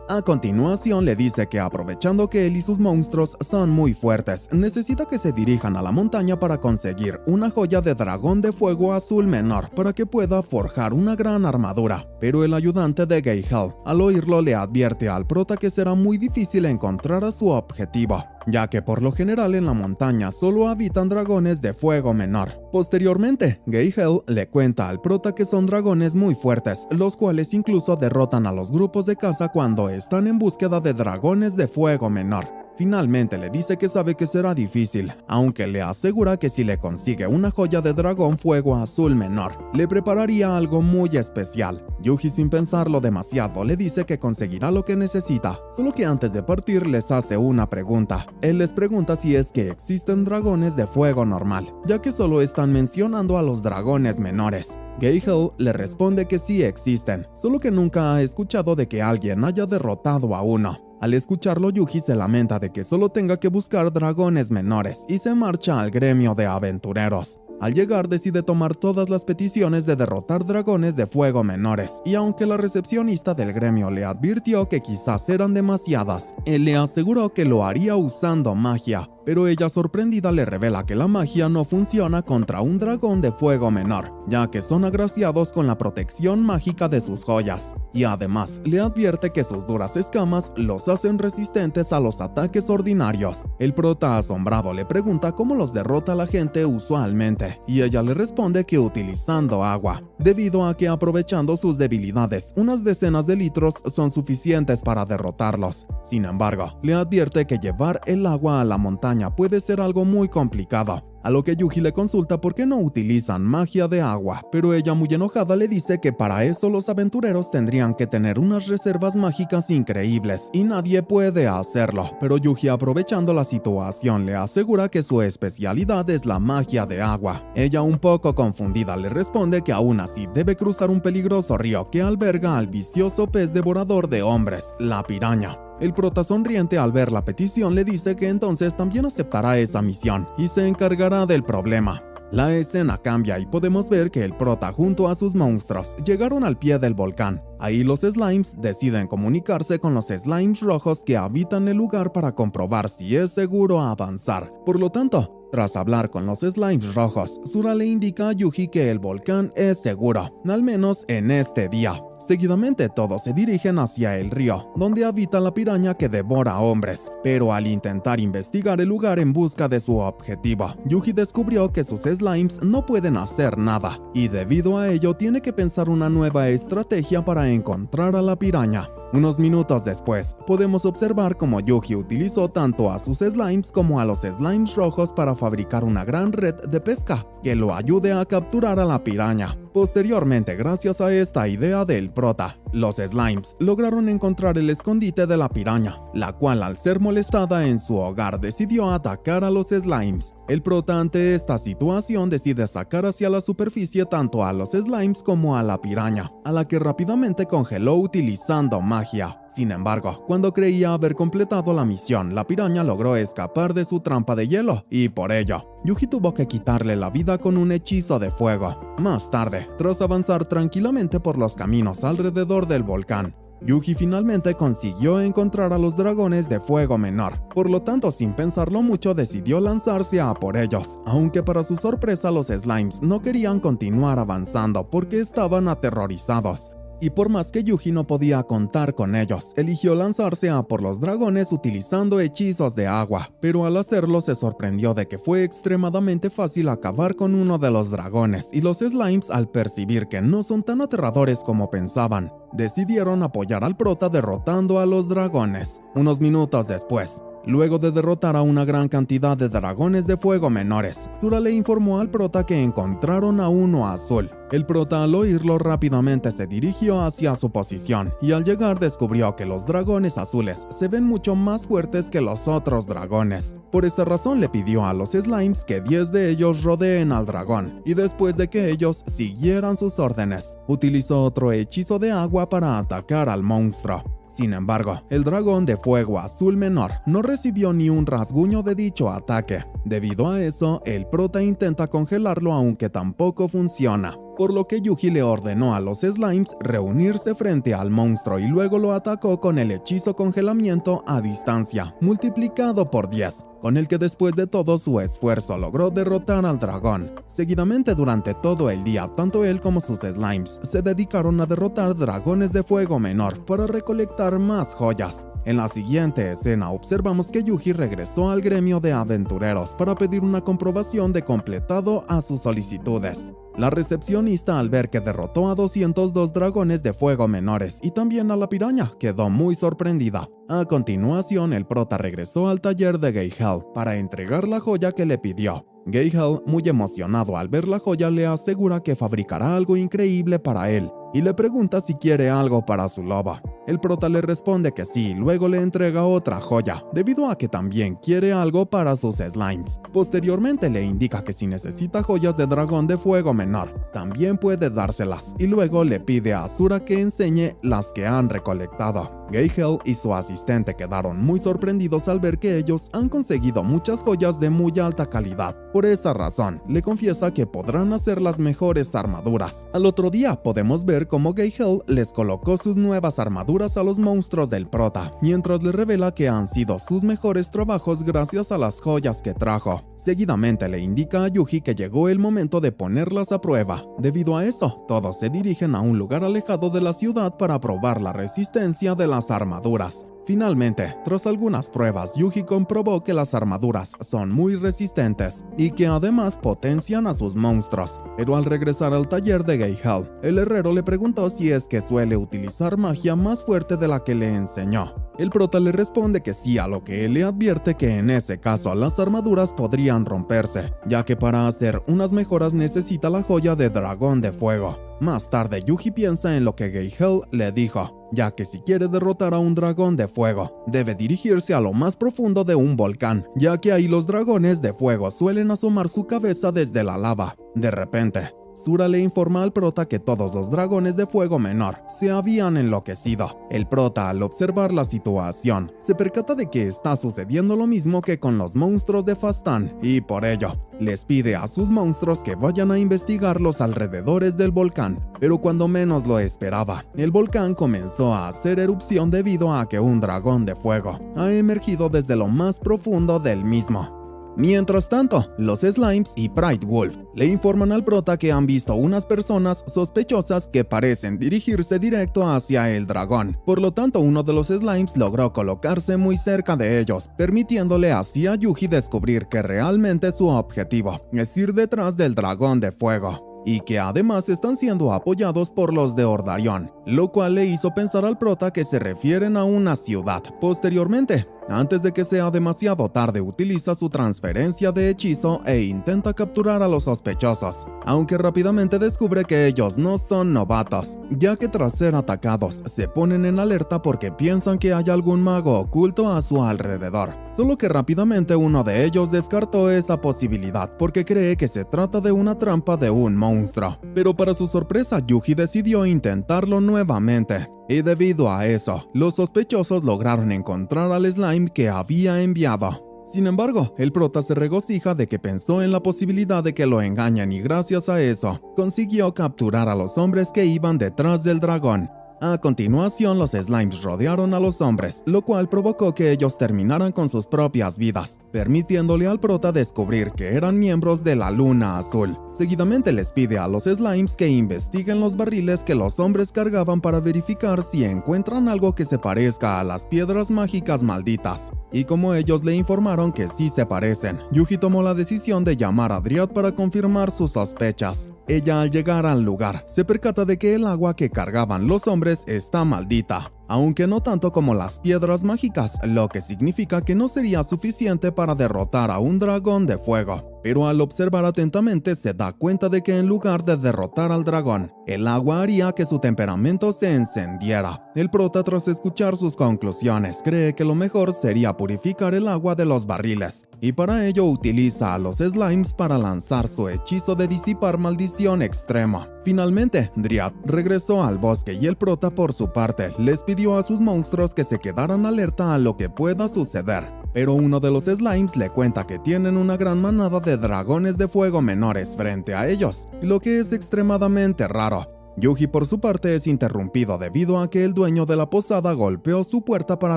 A continuación le dice que aprovechando que él y sus monstruos son muy fuertes, necesita que se dirijan a la montaña para conseguir una joya de dragón de fuego azul menor para que pueda forjar una gran armadura. Pero el ayudante de Geihel, al oírlo, le advierte al prota que será muy difícil encontrar a su objetivo, ya que por lo general en la montaña solo habitan dragones de fuego menor. Posteriormente, Geihel le cuenta al prota que son dragones muy fuertes, los cuales incluso derrotan a los grupos de caza cuando están en búsqueda de dragones de fuego menor. Finalmente le dice que sabe que será difícil, aunque le asegura que si le consigue una joya de dragón fuego azul menor, le prepararía algo muy especial. Yuji, sin pensarlo demasiado, le dice que conseguirá lo que necesita, solo que antes de partir les hace una pregunta. Él les pregunta si es que existen dragones de fuego normal, ya que solo están mencionando a los dragones menores. Geihel le responde que sí existen, solo que nunca ha escuchado de que alguien haya derrotado a uno. Al escucharlo, Yuji se lamenta de que solo tenga que buscar dragones menores y se marcha al gremio de aventureros. Al llegar, decide tomar todas las peticiones de derrotar dragones de fuego menores, y aunque la recepcionista del gremio le advirtió que quizás eran demasiadas, él le aseguró que lo haría usando magia, pero ella, sorprendida, le revela que la magia no funciona contra un dragón de fuego menor, ya que son agraciados con la protección mágica de sus joyas, y además le advierte que sus duras escamas los hacen resistentes a los ataques ordinarios. El prota, asombrado, le pregunta cómo los derrota la gente usualmente, y ella le responde que utilizando agua, debido a que aprovechando sus debilidades, unas decenas de litros son suficientes para derrotarlos. Sin embargo, le advierte que llevar el agua a la montaña puede ser algo muy complicado, a lo que Yuji le consulta por qué no utilizan magia de agua, pero ella, muy enojada, le dice que para eso los aventureros tendrían que tener unas reservas mágicas increíbles y nadie puede hacerlo. Pero Yuji, aprovechando la situación, le asegura que su especialidad es la magia de agua. Ella, un poco confundida, le responde que aún así debe cruzar un peligroso río que alberga al vicioso pez devorador de hombres, la piraña. El prota, sonriente al ver la petición, le dice que entonces también aceptará esa misión y se encargará del problema. La escena cambia y podemos ver que el prota junto a sus monstruos llegaron al pie del volcán. Ahí los slimes deciden comunicarse con los slimes rojos que habitan el lugar para comprobar si es seguro avanzar. Por lo tanto, tras hablar con los slimes rojos, Sura le indica a Yuji que el volcán es seguro, al menos en este día. Seguidamente todos se dirigen hacia el río, donde habita la piraña que devora hombres, pero al intentar investigar el lugar en busca de su objetivo, Yuji descubrió que sus slimes no pueden hacer nada, y debido a ello tiene que pensar una nueva estrategia para encontrar a la piraña. Unos minutos después, podemos observar cómo Yuji utilizó tanto a sus slimes como a los slimes rojos para fabricar una gran red de pesca que lo ayude a capturar a la piraña. Posteriormente, gracias a esta idea del prota, los slimes lograron encontrar el escondite de la piraña, la cual, al ser molestada en su hogar, decidió atacar a los slimes. El prota, ante esta situación, decide sacar hacia la superficie tanto a los slimes como a la piraña, a la que rápidamente congeló utilizando magia. Sin embargo, cuando creía haber completado la misión, la piraña logró escapar de su trampa de hielo, y por ello, Yuji tuvo que quitarle la vida con un hechizo de fuego. Más tarde, tras avanzar tranquilamente por los caminos alrededor del volcán, Yuji finalmente consiguió encontrar a los dragones de fuego menor. Por lo tanto, sin pensarlo mucho, decidió lanzarse a por ellos, aunque para su sorpresa los slimes no querían continuar avanzando porque estaban aterrorizados. Y por más que Yuji no podía contar con ellos, eligió lanzarse a por los dragones utilizando hechizos de agua, pero al hacerlo se sorprendió de que fue extremadamente fácil acabar con uno de los dragones, y los slimes, al percibir que no son tan aterradores como pensaban, decidieron apoyar al prota derrotando a los dragones. Unos minutos después, luego de derrotar a una gran cantidad de dragones de fuego menores, Sura le informó al prota que encontraron a uno azul. El prota, al oírlo, rápidamente se dirigió hacia su posición, y al llegar descubrió que los dragones azules se ven mucho más fuertes que los otros dragones. Por esa razón le pidió a los slimes que 10 de ellos rodeen al dragón, y después de que ellos siguieran sus órdenes, utilizó otro hechizo de agua para atacar al monstruo. Sin embargo, el dragón de fuego azul menor no recibió ni un rasguño de dicho ataque. Debido a eso, el prota intenta congelarlo, aunque tampoco funciona, por lo que Yuji le ordenó a los slimes reunirse frente al monstruo y luego lo atacó con el hechizo congelamiento a distancia, multiplicado por 10, con el que después de todo su esfuerzo logró derrotar al dragón. Seguidamente, durante todo el día, tanto él como sus slimes se dedicaron a derrotar dragones de fuego menor para recolectar más joyas. En la siguiente escena observamos que Yuji regresó al gremio de aventureros para pedir una comprobación de completado a sus solicitudes. La recepcionista, al ver que derrotó a 202 dragones de fuego menores y también a la piraña, quedó muy sorprendida. A continuación, el prota regresó al taller de Geihel para entregar la joya que le pidió. Geihel, muy emocionado al ver la joya, le asegura que fabricará algo increíble para él y le pregunta si quiere algo para su loba. El prota le responde que sí y luego le entrega otra joya, debido a que también quiere algo para sus slimes. Posteriormente le indica que si necesita joyas de dragón de fuego menor, también puede dárselas, y luego le pide a Asura que enseñe las que han recolectado. Geihel y su asistente quedaron muy sorprendidos al ver que ellos han conseguido muchas joyas de muy alta calidad. Por esa razón, le confiesa que podrán hacer las mejores armaduras. Al otro día podemos ver cómo Geihel les colocó sus nuevas armaduras a los monstruos del prota, mientras le revela que han sido sus mejores trabajos gracias a las joyas que trajo. Seguidamente le indica a Yuji que llegó el momento de ponerlas a prueba. Debido a eso, todos se dirigen a un lugar alejado de la ciudad para probar la resistencia de las armaduras. Finalmente, tras algunas pruebas, Yuji comprobó que las armaduras son muy resistentes y que además potencian a sus monstruos. Pero al regresar al taller de Geihel, el herrero le preguntó si es que suele utilizar magia más fuerte de la que le enseñó. El prota le responde que sí, a lo que él le advierte que en ese caso las armaduras podrían romperse, ya que para hacer unas mejoras necesita la joya de dragón de fuego. Más tarde, Yuji piensa en lo que Geihel le dijo, ya que si quiere derrotar a un dragón de fuego, debe dirigirse a lo más profundo de un volcán, ya que ahí los dragones de fuego suelen asomar su cabeza desde la lava. De repente, Asura le informa al prota que todos los dragones de fuego menor se habían enloquecido. El prota, al observar la situación, se percata de que está sucediendo lo mismo que con los monstruos de Fastan, y por ello, les pide a sus monstruos que vayan a investigar los alrededores del volcán. Pero cuando menos lo esperaba, el volcán comenzó a hacer erupción debido a que un dragón de fuego ha emergido desde lo más profundo del mismo. Mientras tanto, los Slimes y Pride Wolf le informan al prota que han visto unas personas sospechosas que parecen dirigirse directo hacia el dragón. Por lo tanto, uno de los Slimes logró colocarse muy cerca de ellos, permitiéndole así a Yuji descubrir que realmente su objetivo es ir detrás del dragón de fuego, y que además están siendo apoyados por los de Ordarion, lo cual le hizo pensar al prota que se refieren a una ciudad. Posteriormente, antes de que sea demasiado tarde, utiliza su transferencia de hechizo e intenta capturar a los sospechosos, aunque rápidamente descubre que ellos no son novatos, ya que tras ser atacados se ponen en alerta porque piensan que hay algún mago oculto a su alrededor. Solo que rápidamente uno de ellos descartó esa posibilidad porque cree que se trata de una trampa de un monstruo. Pero para su sorpresa, Yuji decidió intentarlo nuevamente. Y debido a eso, los sospechosos lograron encontrar al slime que había enviado. Sin embargo, el prota se regocija de que pensó en la posibilidad de que lo engañen y gracias a eso, consiguió capturar a los hombres que iban detrás del dragón. A continuación, los slimes rodearon a los hombres, lo cual provocó que ellos terminaran con sus propias vidas, permitiéndole al prota descubrir que eran miembros de la Luna Azul. Seguidamente les pide a los slimes que investiguen los barriles que los hombres cargaban para verificar si encuentran algo que se parezca a las piedras mágicas malditas. Y como ellos le informaron que sí se parecen, Yuji tomó la decisión de llamar a Dryad para confirmar sus sospechas. Ella, al llegar al lugar, se percata de que el agua que cargaban los hombres está maldita, aunque no tanto como las piedras mágicas, lo que significa que no sería suficiente para derrotar a un dragón de fuego. Pero al observar atentamente se da cuenta de que en lugar de derrotar al dragón, el agua haría que su temperamento se encendiera. El prota, tras escuchar sus conclusiones, cree que lo mejor sería purificar el agua de los barriles, y para ello utiliza a los slimes para lanzar su hechizo de disipar maldición extrema. Finalmente, Dryad regresó al bosque y el prota, por su parte, les pidió a sus monstruos que se quedaran alerta a lo que pueda suceder. Pero uno de los slimes le cuenta que tienen una gran manada de dragones de fuego menores frente a ellos, lo que es extremadamente raro. Yuji, por su parte, es interrumpido debido a que el dueño de la posada golpeó su puerta para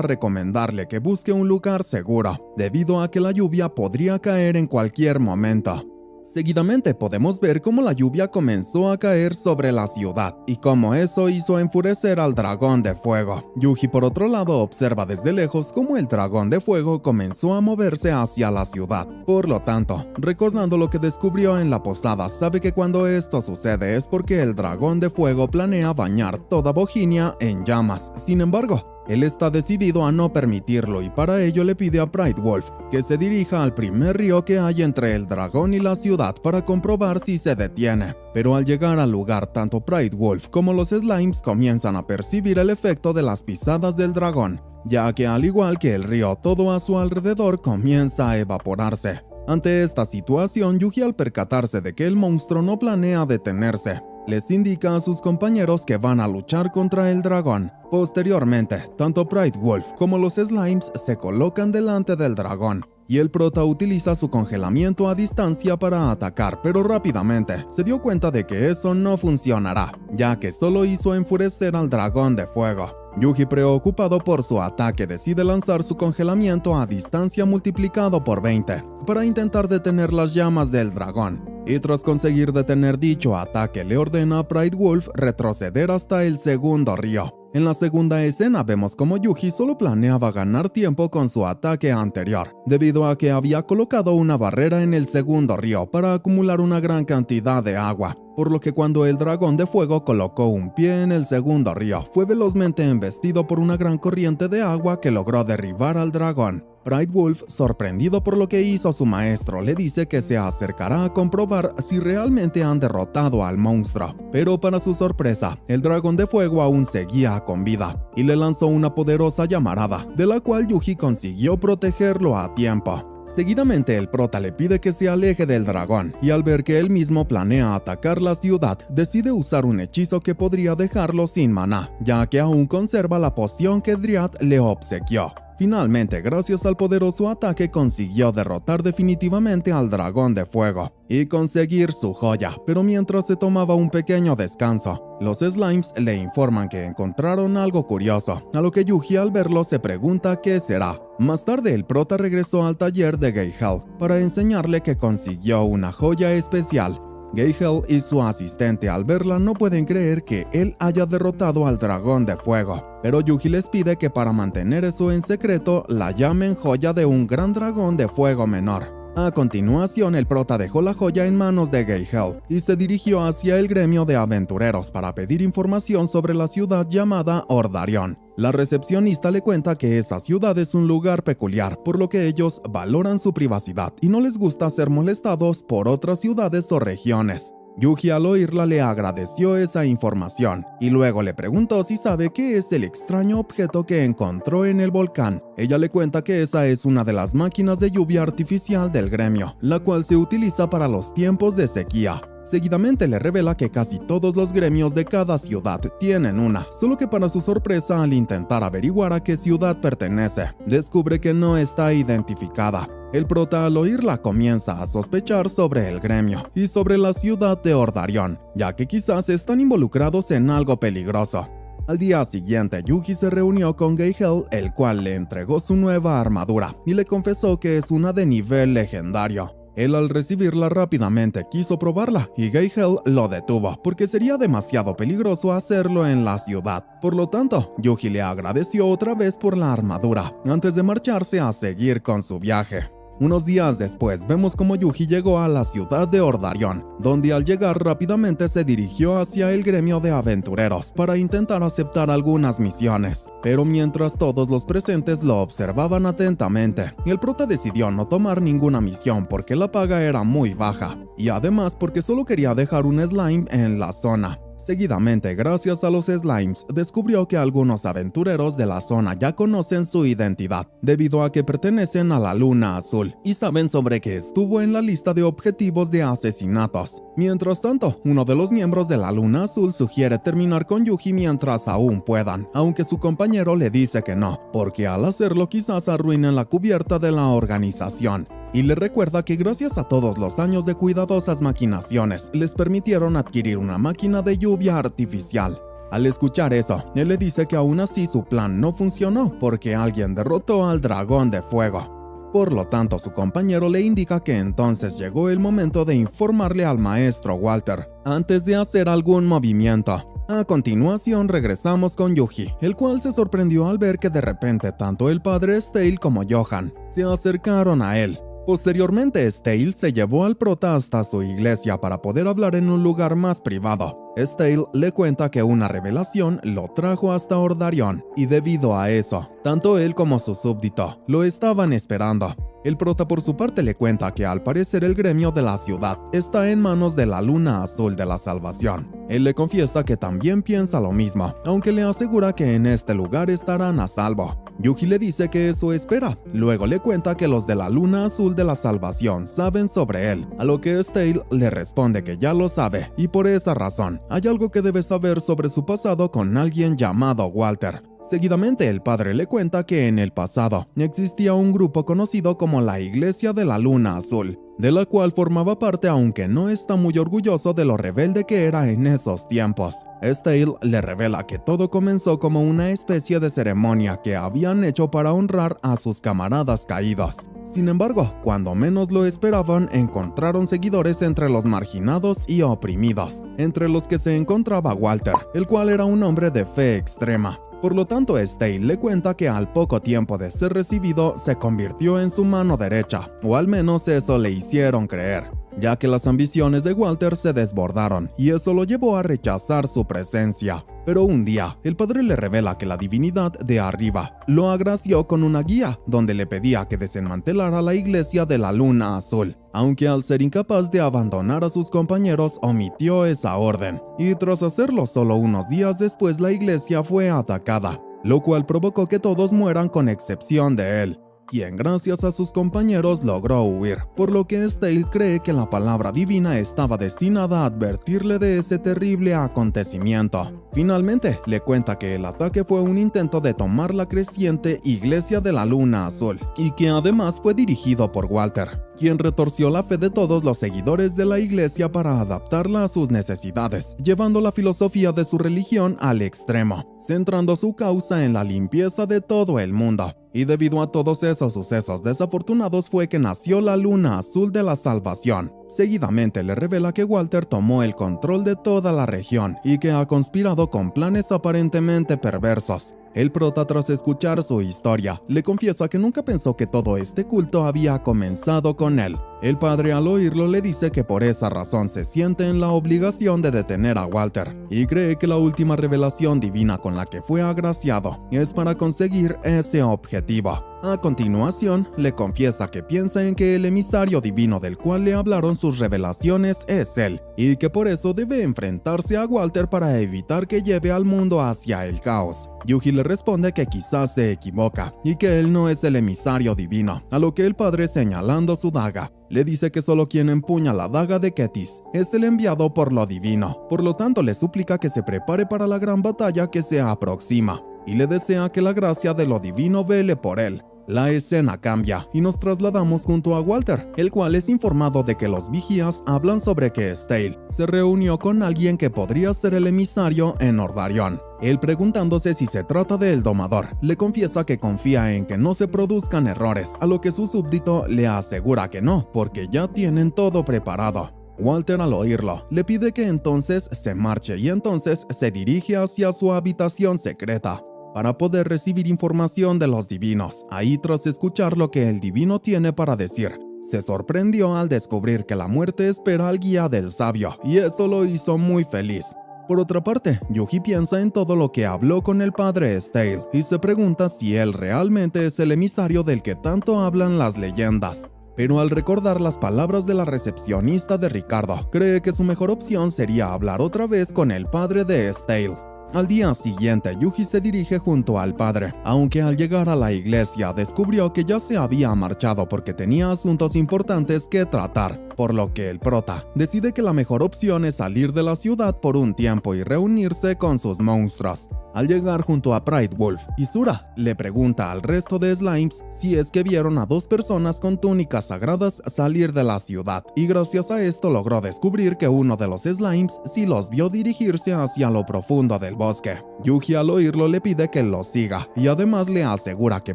recomendarle que busque un lugar seguro, debido a que la lluvia podría caer en cualquier momento. Seguidamente podemos ver cómo la lluvia comenzó a caer sobre la ciudad y cómo eso hizo enfurecer al dragón de fuego. Yuji, por otro lado, observa desde lejos cómo el dragón de fuego comenzó a moverse hacia la ciudad. Por lo tanto, recordando lo que descubrió en la posada, sabe que cuando esto sucede es porque el dragón de fuego planea bañar toda Bohemia en llamas. Sin embargo, él está decidido a no permitirlo y para ello le pide a Pride Wolf que se dirija al primer río que hay entre el dragón y la ciudad para comprobar si se detiene. Pero al llegar al lugar, tanto Pride Wolf como los slimes comienzan a percibir el efecto de las pisadas del dragón, ya que al igual que el río, todo a su alrededor comienza a evaporarse. Ante esta situación, Yuji, al percatarse de que el monstruo no planea detenerse, les indica a sus compañeros que van a luchar contra el dragón. Posteriormente, tanto Pride Wolf como los slimes se colocan delante del dragón, y el prota utiliza su congelamiento a distancia para atacar, pero rápidamente se dio cuenta de que eso no funcionará, ya que solo hizo enfurecer al dragón de fuego. Yuji, preocupado por su ataque, decide lanzar su congelamiento a distancia multiplicado por 20 para intentar detener las llamas del dragón. Y tras conseguir detener dicho ataque, le ordena a Pride Wolf retroceder hasta el segundo río. En la segunda escena vemos como Yuji solo planeaba ganar tiempo con su ataque anterior, debido a que había colocado una barrera en el segundo río para acumular una gran cantidad de agua, por lo que cuando el dragón de fuego colocó un pie en el segundo río, fue velozmente embestido por una gran corriente de agua que logró derribar al dragón. Pride Wolf, sorprendido por lo que hizo su maestro, le dice que se acercará a comprobar si realmente han derrotado al monstruo. Pero para su sorpresa, el dragón de fuego aún seguía con vida y le lanzó una poderosa llamarada, de la cual Yuji consiguió protegerlo a tiempo. Seguidamente el prota le pide que se aleje del dragón y al ver que él mismo planea atacar la ciudad, decide usar un hechizo que podría dejarlo sin maná, ya que aún conserva la poción que Dryad le obsequió. Finalmente, gracias al poderoso ataque, consiguió derrotar definitivamente al dragón de fuego y conseguir su joya, pero mientras se tomaba un pequeño descanso, los slimes le informan que encontraron algo curioso, a lo que Yuji al verlo se pregunta qué será. Más tarde el prota regresó al taller de Geihel para enseñarle que consiguió una joya especial. Geihel y su asistente al verla no pueden creer que él haya derrotado al dragón de fuego, pero Yuji les pide que para mantener eso en secreto la llamen joya de un gran dragón de fuego menor. A continuación, el prota dejó la joya en manos de Geihel y se dirigió hacia el gremio de aventureros para pedir información sobre la ciudad llamada Ordarion. La recepcionista le cuenta que esa ciudad es un lugar peculiar, por lo que ellos valoran su privacidad y no les gusta ser molestados por otras ciudades o regiones. Yuji al oírla le agradeció esa información y luego le preguntó si sabe qué es el extraño objeto que encontró en el volcán. Ella le cuenta que esa es una de las máquinas de lluvia artificial del gremio, la cual se utiliza para los tiempos de sequía. Seguidamente le revela que casi todos los gremios de cada ciudad tienen una, solo que para su sorpresa, al intentar averiguar a qué ciudad pertenece, descubre que no está identificada. El prota al oírla comienza a sospechar sobre el gremio y sobre la ciudad de Ordarion, ya que quizás están involucrados en algo peligroso. Al día siguiente, Yuji se reunió con Geihel, el cual le entregó su nueva armadura y le confesó que es una de nivel legendario. Él al recibirla rápidamente quiso probarla y Geihel lo detuvo porque sería demasiado peligroso hacerlo en la ciudad. Por lo tanto, Yuji le agradeció otra vez por la armadura antes de marcharse a seguir con su viaje. Unos días después vemos como Yuji llegó a la ciudad de Ordarion, donde al llegar rápidamente se dirigió hacia el gremio de aventureros para intentar aceptar algunas misiones. Pero mientras todos los presentes lo observaban atentamente, el prota decidió no tomar ninguna misión porque la paga era muy baja, y además porque solo quería dejar un slime en la zona. Seguidamente, gracias a los slimes, descubrió que algunos aventureros de la zona ya conocen su identidad, debido a que pertenecen a la Luna Azul, y saben sobre que estuvo en la lista de objetivos de asesinatos. Mientras tanto, uno de los miembros de la Luna Azul sugiere terminar con Yuji mientras aún puedan, aunque su compañero le dice que no, porque al hacerlo quizás arruinen la cubierta de la organización. Y le recuerda que gracias a todos los años de cuidadosas maquinaciones, les permitieron adquirir una máquina de lluvia artificial. Al escuchar eso, él le dice que aún así su plan no funcionó porque alguien derrotó al dragón de fuego. Por lo tanto, su compañero le indica que entonces llegó el momento de informarle al maestro Walter, antes de hacer algún movimiento. A continuación regresamos con Yuji, el cual se sorprendió al ver que de repente tanto el padre Stale como Johan se acercaron a él. Posteriormente, Stale se llevó al prota hasta su iglesia para poder hablar en un lugar más privado. Stale le cuenta que una revelación lo trajo hasta Ordarion, y debido a eso, tanto él como su súbdito lo estaban esperando. El prota por su parte le cuenta que al parecer el gremio de la ciudad está en manos de la Luna Azul de la Salvación. Él le confiesa que también piensa lo mismo, aunque le asegura que en este lugar estarán a salvo. Yuji le dice que eso espera. Luego le cuenta que los de la Luna Azul de la Salvación saben sobre él, a lo que Stale le responde que ya lo sabe, y por esa razón, hay algo que debe saber sobre su pasado con alguien llamado Walter. Seguidamente el padre le cuenta que en el pasado existía un grupo conocido como la Iglesia de la Luna Azul, de la cual formaba parte, aunque no está muy orgulloso de lo rebelde que era en esos tiempos. Stale le revela que todo comenzó como una especie de ceremonia que habían hecho para honrar a sus camaradas caídos. Sin embargo, cuando menos lo esperaban, encontraron seguidores entre los marginados y oprimidos, entre los que se encontraba Walter, el cual era un hombre de fe extrema. Por lo tanto, Stale le cuenta que al poco tiempo de ser recibido se convirtió en su mano derecha, o al menos eso le hicieron creer, ya que las ambiciones de Walter se desbordaron y eso lo llevó a rechazar su presencia. Pero un día, el padre le revela que la divinidad de arriba lo agració con una guía donde le pedía que desmantelara la iglesia de la Luna Azul, aunque al ser incapaz de abandonar a sus compañeros omitió esa orden, y tras hacerlo solo unos días después la iglesia fue atacada, lo cual provocó que todos mueran con excepción de él, quien gracias a sus compañeros logró huir, por lo que Stale cree que la palabra divina estaba destinada a advertirle de ese terrible acontecimiento. Finalmente, le cuenta que el ataque fue un intento de tomar la creciente Iglesia de la Luna Azul, y que además fue dirigido por Walter, quien retorció la fe de todos los seguidores de la iglesia para adaptarla a sus necesidades, llevando la filosofía de su religión al extremo, centrando su causa en la limpieza de todo el mundo. Y debido a todos esos sucesos desafortunados fue que nació la Luna Azul de la Salvación. Seguidamente le revela que Walter tomó el control de toda la región y que ha conspirado con planes aparentemente perversos. El prota, tras escuchar su historia, le confiesa que nunca pensó que todo este culto había comenzado con él. El padre, al oírlo, le dice que por esa razón se siente en la obligación de detener a Walter y cree que la última revelación divina con la que fue agraciado es para conseguir ese objetivo. A continuación, le confiesa que piensa en que el emisario divino del cual le hablaron sus revelaciones es él, y que por eso debe enfrentarse a Walter para evitar que lleve al mundo hacia el caos. Yuji le responde que quizás se equivoca, y que él no es el emisario divino, a lo que el padre, señalando su daga, le dice que solo quien empuña la daga de Ketis es el enviado por lo divino. Por lo tanto, le suplica que se prepare para la gran batalla que se aproxima, y le desea que la gracia de lo divino vele por él. La escena cambia y nos trasladamos junto a Walter, el cual es informado de que los vigías hablan sobre que Stale se reunió con alguien que podría ser el emisario en Ordarion. Él, preguntándose si se trata de El Domador, le confiesa que confía en que no se produzcan errores, a lo que su súbdito le asegura que no, porque ya tienen todo preparado. Walter, al oírlo, le pide que entonces se marche y entonces se dirige hacia su habitación secreta para poder recibir información de los divinos. Ahí, tras escuchar lo que el divino tiene para decir, se sorprendió al descubrir que la muerte espera al guía del sabio, y eso lo hizo muy feliz. Por otra parte, Yuji piensa en todo lo que habló con el padre Stale y se pregunta si él realmente es el emisario del que tanto hablan las leyendas. Pero al recordar las palabras de la recepcionista de Ricardo, cree que su mejor opción sería hablar otra vez con el padre de Stale. Al día siguiente, Yuji se dirige junto al padre, aunque al llegar a la iglesia descubrió que ya se había marchado porque tenía asuntos importantes que tratar. por lo que el prota decide que la mejor opción es salir de la ciudad por un tiempo y reunirse con sus monstruos. Al llegar junto a Pride Wolf, Isura le pregunta al resto de Slimes si es que vieron a dos personas con túnicas sagradas salir de la ciudad, y gracias a esto logró descubrir que uno de los Slimes sí los vio dirigirse hacia lo profundo del bosque. Yuji al oírlo le pide que los siga, y además le asegura que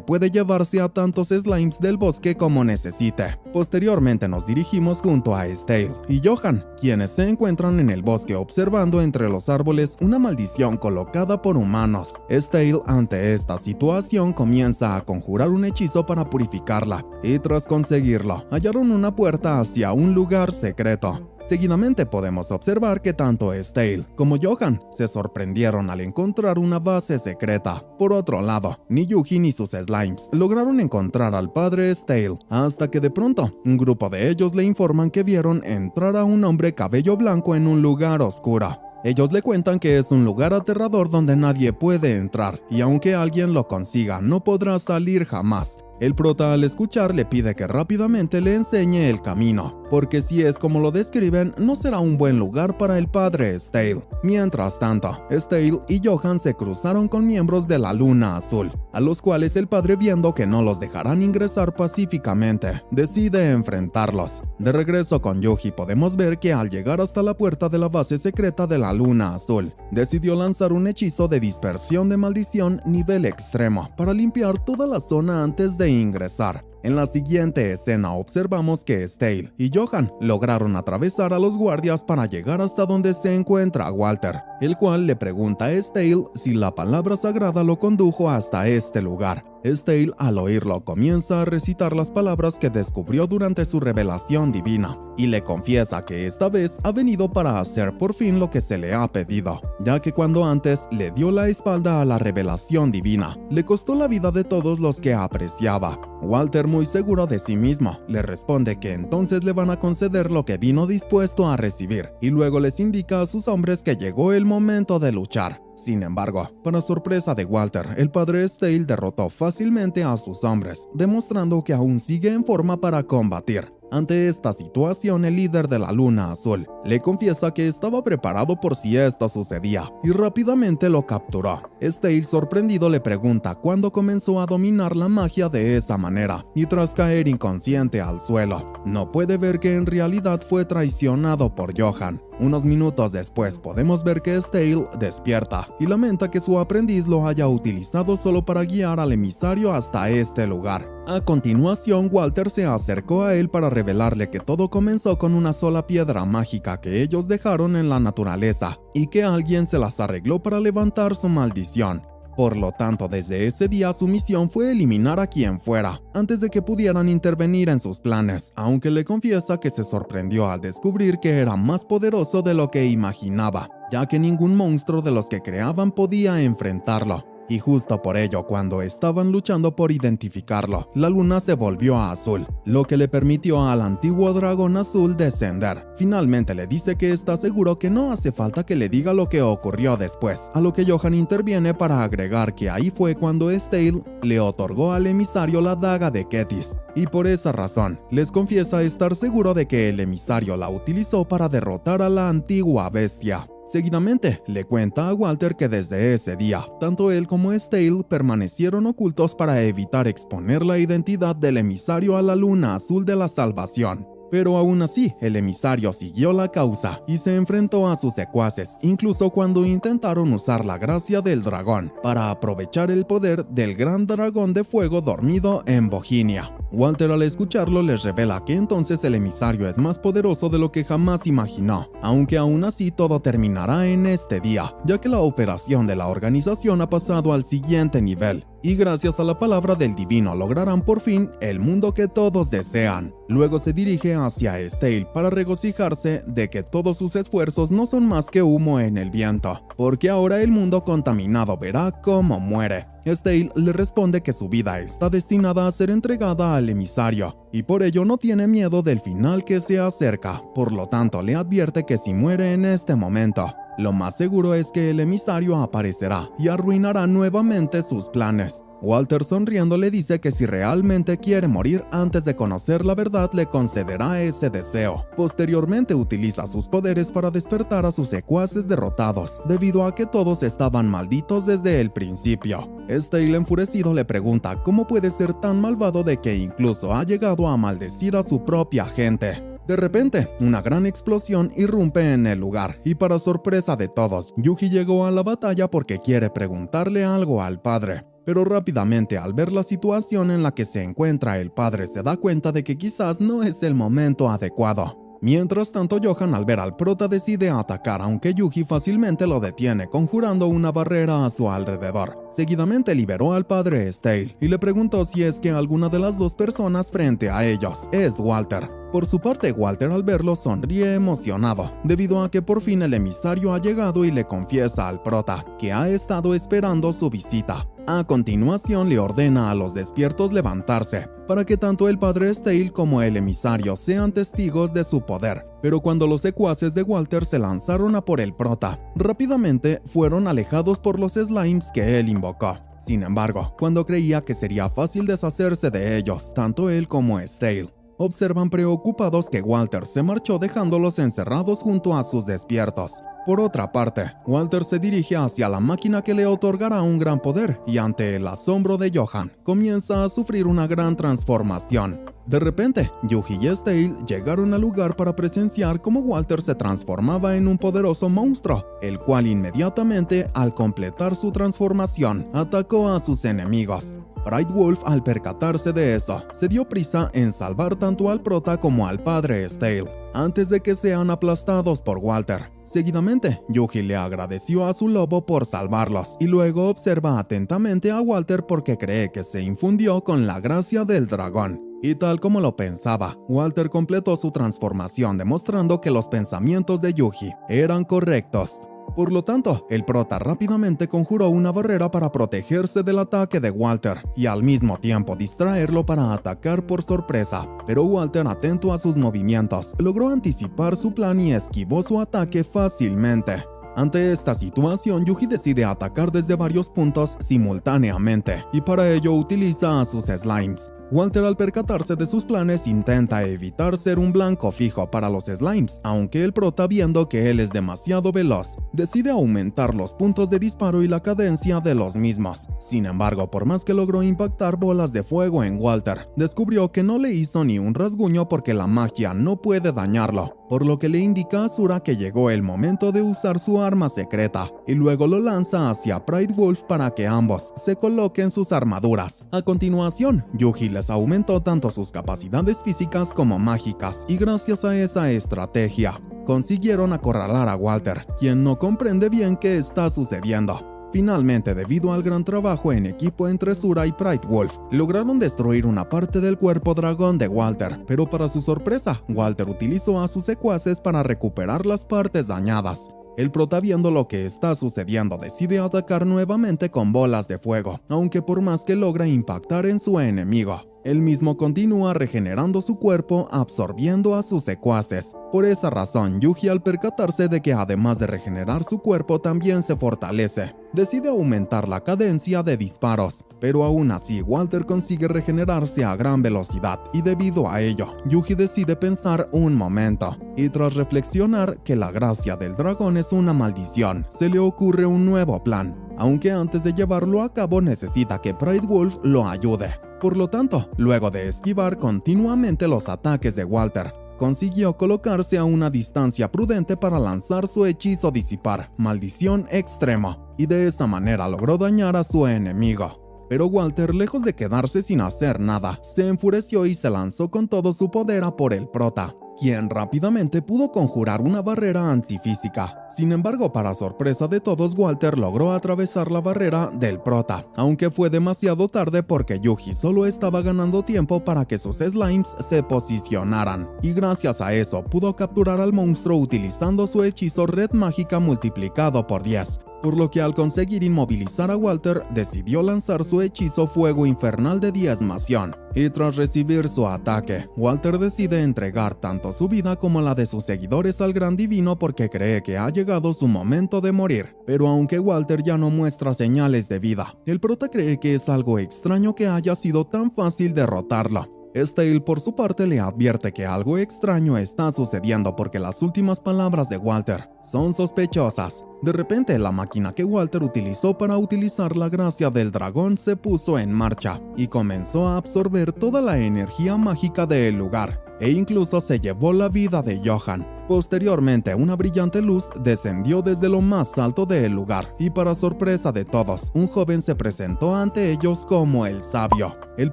puede llevarse a tantos Slimes del bosque como necesite. Posteriormente nos dirigimos junto a Stale y Johan, quienes se encuentran en el bosque observando entre los árboles una maldición colocada por humanos. Stale, ante esta situación, comienza a conjurar un hechizo para purificarla, y tras conseguirlo, hallaron una puerta hacia un lugar secreto. Seguidamente podemos observar que tanto Stale como Johan se sorprendieron al encontrar una base secreta. Por otro lado, ni Yuji ni sus Slimes lograron encontrar al padre Stale, hasta que de pronto, un grupo de ellos le informan que vieron entrar a un hombre cabello blanco en un lugar oscuro. Ellos le cuentan que es un lugar aterrador donde nadie puede entrar, y aunque alguien lo consiga, no podrá salir jamás. El prota, al escuchar, le pide que rápidamente le enseñe el camino, porque si es como lo describen, no será un buen lugar para el padre Stale. Mientras tanto, Stale y Johan se cruzaron con miembros de la Luna Azul, a los cuales el padre, viendo que no los dejarán ingresar pacíficamente, decide enfrentarlos. De regreso con Yuji, podemos ver que al llegar hasta la puerta de la base secreta de la Luna Azul, decidió lanzar un hechizo de dispersión de maldición nivel extremo para limpiar toda la zona antes de ingresar. En la siguiente escena observamos que Stale y Johan lograron atravesar a los guardias para llegar hasta donde se encuentra Walter, el cual le pregunta a Stale si la palabra sagrada lo condujo hasta este lugar. Stale, al oírlo, comienza a recitar las palabras que descubrió durante su revelación divina, y le confiesa que esta vez ha venido para hacer por fin lo que se le ha pedido, ya que cuando antes le dio la espalda a la revelación divina, le costó la vida de todos los que apreciaba. Walter, muy seguro de sí mismo, le responde que entonces le van a conceder lo que vino dispuesto a recibir, y luego les indica a sus hombres que llegó el momento de luchar. Sin embargo, para sorpresa de Walter, el padre Stale derrotó fácilmente a sus hombres, demostrando que aún sigue en forma para combatir. Ante esta situación, el líder de la Luna Azul le confiesa que estaba preparado por si esto sucedía, y rápidamente lo capturó. Stale, sorprendido, le pregunta cuándo comenzó a dominar la magia de esa manera, y tras caer inconsciente al suelo, no puede ver que en realidad fue traicionado por Johan. Unos minutos después podemos ver que Stale despierta y lamenta que su aprendiz lo haya utilizado solo para guiar al emisario hasta este lugar. A continuación, Walter se acercó a él para revelarle que todo comenzó con una sola piedra mágica que ellos dejaron en la naturaleza, y que alguien se las arregló para levantar su maldición. Por lo tanto, desde ese día su misión fue eliminar a quien fuera, antes de que pudieran intervenir en sus planes, aunque le confiesa que se sorprendió al descubrir que era más poderoso de lo que imaginaba, ya que ningún monstruo de los que creaban podía enfrentarlo. Y justo por ello, cuando estaban luchando por identificarlo, la luna se volvió azul, lo que le permitió al antiguo dragón azul descender. Finalmente le dice que está seguro que no hace falta que le diga lo que ocurrió después, a lo que Johan interviene para agregar que ahí fue cuando Stale le otorgó al emisario la daga de Ketis, y por esa razón les confiesa estar seguro de que el emisario la utilizó para derrotar a la antigua bestia. Seguidamente, le cuenta a Walter que desde ese día, tanto él como Stale permanecieron ocultos para evitar exponer la identidad del emisario a la luna azul de la salvación. Pero aún así, el emisario siguió la causa y se enfrentó a sus secuaces, incluso cuando intentaron usar la gracia del dragón para aprovechar el poder del gran dragón de fuego dormido en Boginia. Walter, al escucharlo, les revela que entonces el emisario es más poderoso de lo que jamás imaginó, aunque aún así todo terminará en este día, ya que la operación de la organización ha pasado al siguiente nivel, y gracias a la palabra del divino lograrán por fin el mundo que todos desean. Luego se dirige hacia Stale para regocijarse de que todos sus esfuerzos no son más que humo en el viento, porque ahora el mundo contaminado verá cómo muere. Stale le responde que su vida está destinada a ser entregada al emisario, y por ello no tiene miedo del final que se acerca, por lo tanto le advierte que si muere en este momento, Lo más seguro es que el emisario aparecerá y arruinará nuevamente sus planes. Walter sonriendo le dice que si realmente quiere morir antes de conocer la verdad le concederá ese deseo. Posteriormente utiliza sus poderes para despertar a sus secuaces derrotados, debido a que todos estaban malditos desde el principio. Stale enfurecido le pregunta cómo puede ser tan malvado de que incluso ha llegado a maldecir a su propia gente. De repente, una gran explosión irrumpe en el lugar y para sorpresa de todos, Yuji llegó a la batalla porque quiere preguntarle algo al padre. Pero rápidamente al ver la situación en la que se encuentra el padre se da cuenta de que quizás no es el momento adecuado. Mientras tanto, Johan al ver al prota decide atacar, aunque Yuji fácilmente lo detiene conjurando una barrera a su alrededor. Seguidamente liberó al padre Stale y le preguntó si es que alguna de las dos personas frente a ellos es Walter. Por su parte, Walter al verlo sonríe emocionado, debido a que por fin el emisario ha llegado y le confiesa al prota que ha estado esperando su visita. A continuación le ordena a los despiertos levantarse, para que tanto el padre Stale como el emisario sean testigos de su poder. Pero cuando los secuaces de Walter se lanzaron a por el prota, rápidamente fueron alejados por los slimes que él invocó. Sin embargo, cuando creía que sería fácil deshacerse de ellos, tanto él como Stale observan preocupados que Walter se marchó dejándolos encerrados junto a sus despiertos. Por otra parte, Walter se dirige hacia la máquina que le otorgará un gran poder y ante el asombro de Johan, comienza a sufrir una gran transformación. De repente, Yuji y Stale llegaron al lugar para presenciar cómo Walter se transformaba en un poderoso monstruo, el cual inmediatamente, al completar su transformación, atacó a sus enemigos. Pride Wolf, al percatarse de eso, se dio prisa en salvar tanto al prota como al padre Stale, antes de que sean aplastados por Walter. Seguidamente, Yuji le agradeció a su lobo por salvarlos y luego observa atentamente a Walter porque cree que se infundió con la gracia del dragón. Y tal como lo pensaba, Walter completó su transformación demostrando que los pensamientos de Yuji eran correctos. Por lo tanto, el prota rápidamente conjuró una barrera para protegerse del ataque de Walter y al mismo tiempo distraerlo para atacar por sorpresa. Pero Walter, atento a sus movimientos, logró anticipar su plan y esquivó su ataque fácilmente. Ante esta situación, Yuji decide atacar desde varios puntos simultáneamente y para ello utiliza a sus slimes. Walter, al percatarse de sus planes, intenta evitar ser un blanco fijo para los slimes, aunque el prota, viendo que él es demasiado veloz, decide aumentar los puntos de disparo y la cadencia de los mismos. Sin embargo, por más que logró impactar bolas de fuego en Walter, descubrió que no le hizo ni un rasguño porque la magia no puede dañarlo, por lo que le indica a Asura que llegó el momento de usar su arma secreta, y luego lo lanza hacia Pride Wolf para que ambos se coloquen sus armaduras. A continuación, Yuji les aumentó tanto sus capacidades físicas como mágicas, y gracias a esa estrategia, consiguieron acorralar a Walter, quien no comprende bien qué está sucediendo. Finalmente, debido al gran trabajo en equipo entre Asura y Pride Wolf, lograron destruir una parte del cuerpo dragón de Walter, pero para su sorpresa, Walter utilizó a sus secuaces para recuperar las partes dañadas. El prota, viendo lo que está sucediendo, decide atacar nuevamente con bolas de fuego, aunque por más que logra impactar en su enemigo, él mismo continúa regenerando su cuerpo, absorbiendo a sus secuaces. Por esa razón, Yuji, al percatarse de que además de regenerar su cuerpo también se fortalece, decide aumentar la cadencia de disparos, pero aún así Walter consigue regenerarse a gran velocidad y debido a ello, Yuji decide pensar un momento, y tras reflexionar que la gracia del dragón es una maldición, se le ocurre un nuevo plan, aunque antes de llevarlo a cabo necesita que Pride Wolf lo ayude. Por lo tanto, luego de esquivar continuamente los ataques de Walter, consiguió colocarse a una distancia prudente para lanzar su hechizo disipar, maldición extremo, y de esa manera logró dañar a su enemigo. Pero Walter, lejos de quedarse sin hacer nada, se enfureció y se lanzó con todo su poder a por el prota, quien rápidamente pudo conjurar una barrera antifísica. Sin embargo, para sorpresa de todos, Walter logró atravesar la barrera del prota, aunque fue demasiado tarde porque Yuji solo estaba ganando tiempo para que sus slimes se posicionaran, y gracias a eso pudo capturar al monstruo utilizando su hechizo Red Mágica multiplicado por 10. por lo que al conseguir inmovilizar a Walter, decidió lanzar su hechizo Fuego Infernal de diezmación. Y tras recibir su ataque, Walter decide entregar tanto su vida como la de sus seguidores al Gran Divino porque cree que ha llegado su momento de morir. Pero aunque Walter ya no muestra señales de vida, el prota cree que es algo extraño que haya sido tan fácil derrotarlo. Stale por su parte le advierte que algo extraño está sucediendo porque las últimas palabras de Walter son sospechosas. De repente la máquina que Walter utilizó para utilizar la gracia del dragón se puso en marcha y comenzó a absorber toda la energía mágica del lugar, e incluso se llevó la vida de Johan. Posteriormente, una brillante luz descendió desde lo más alto del lugar y para sorpresa de todos, un joven se presentó ante ellos como el sabio. El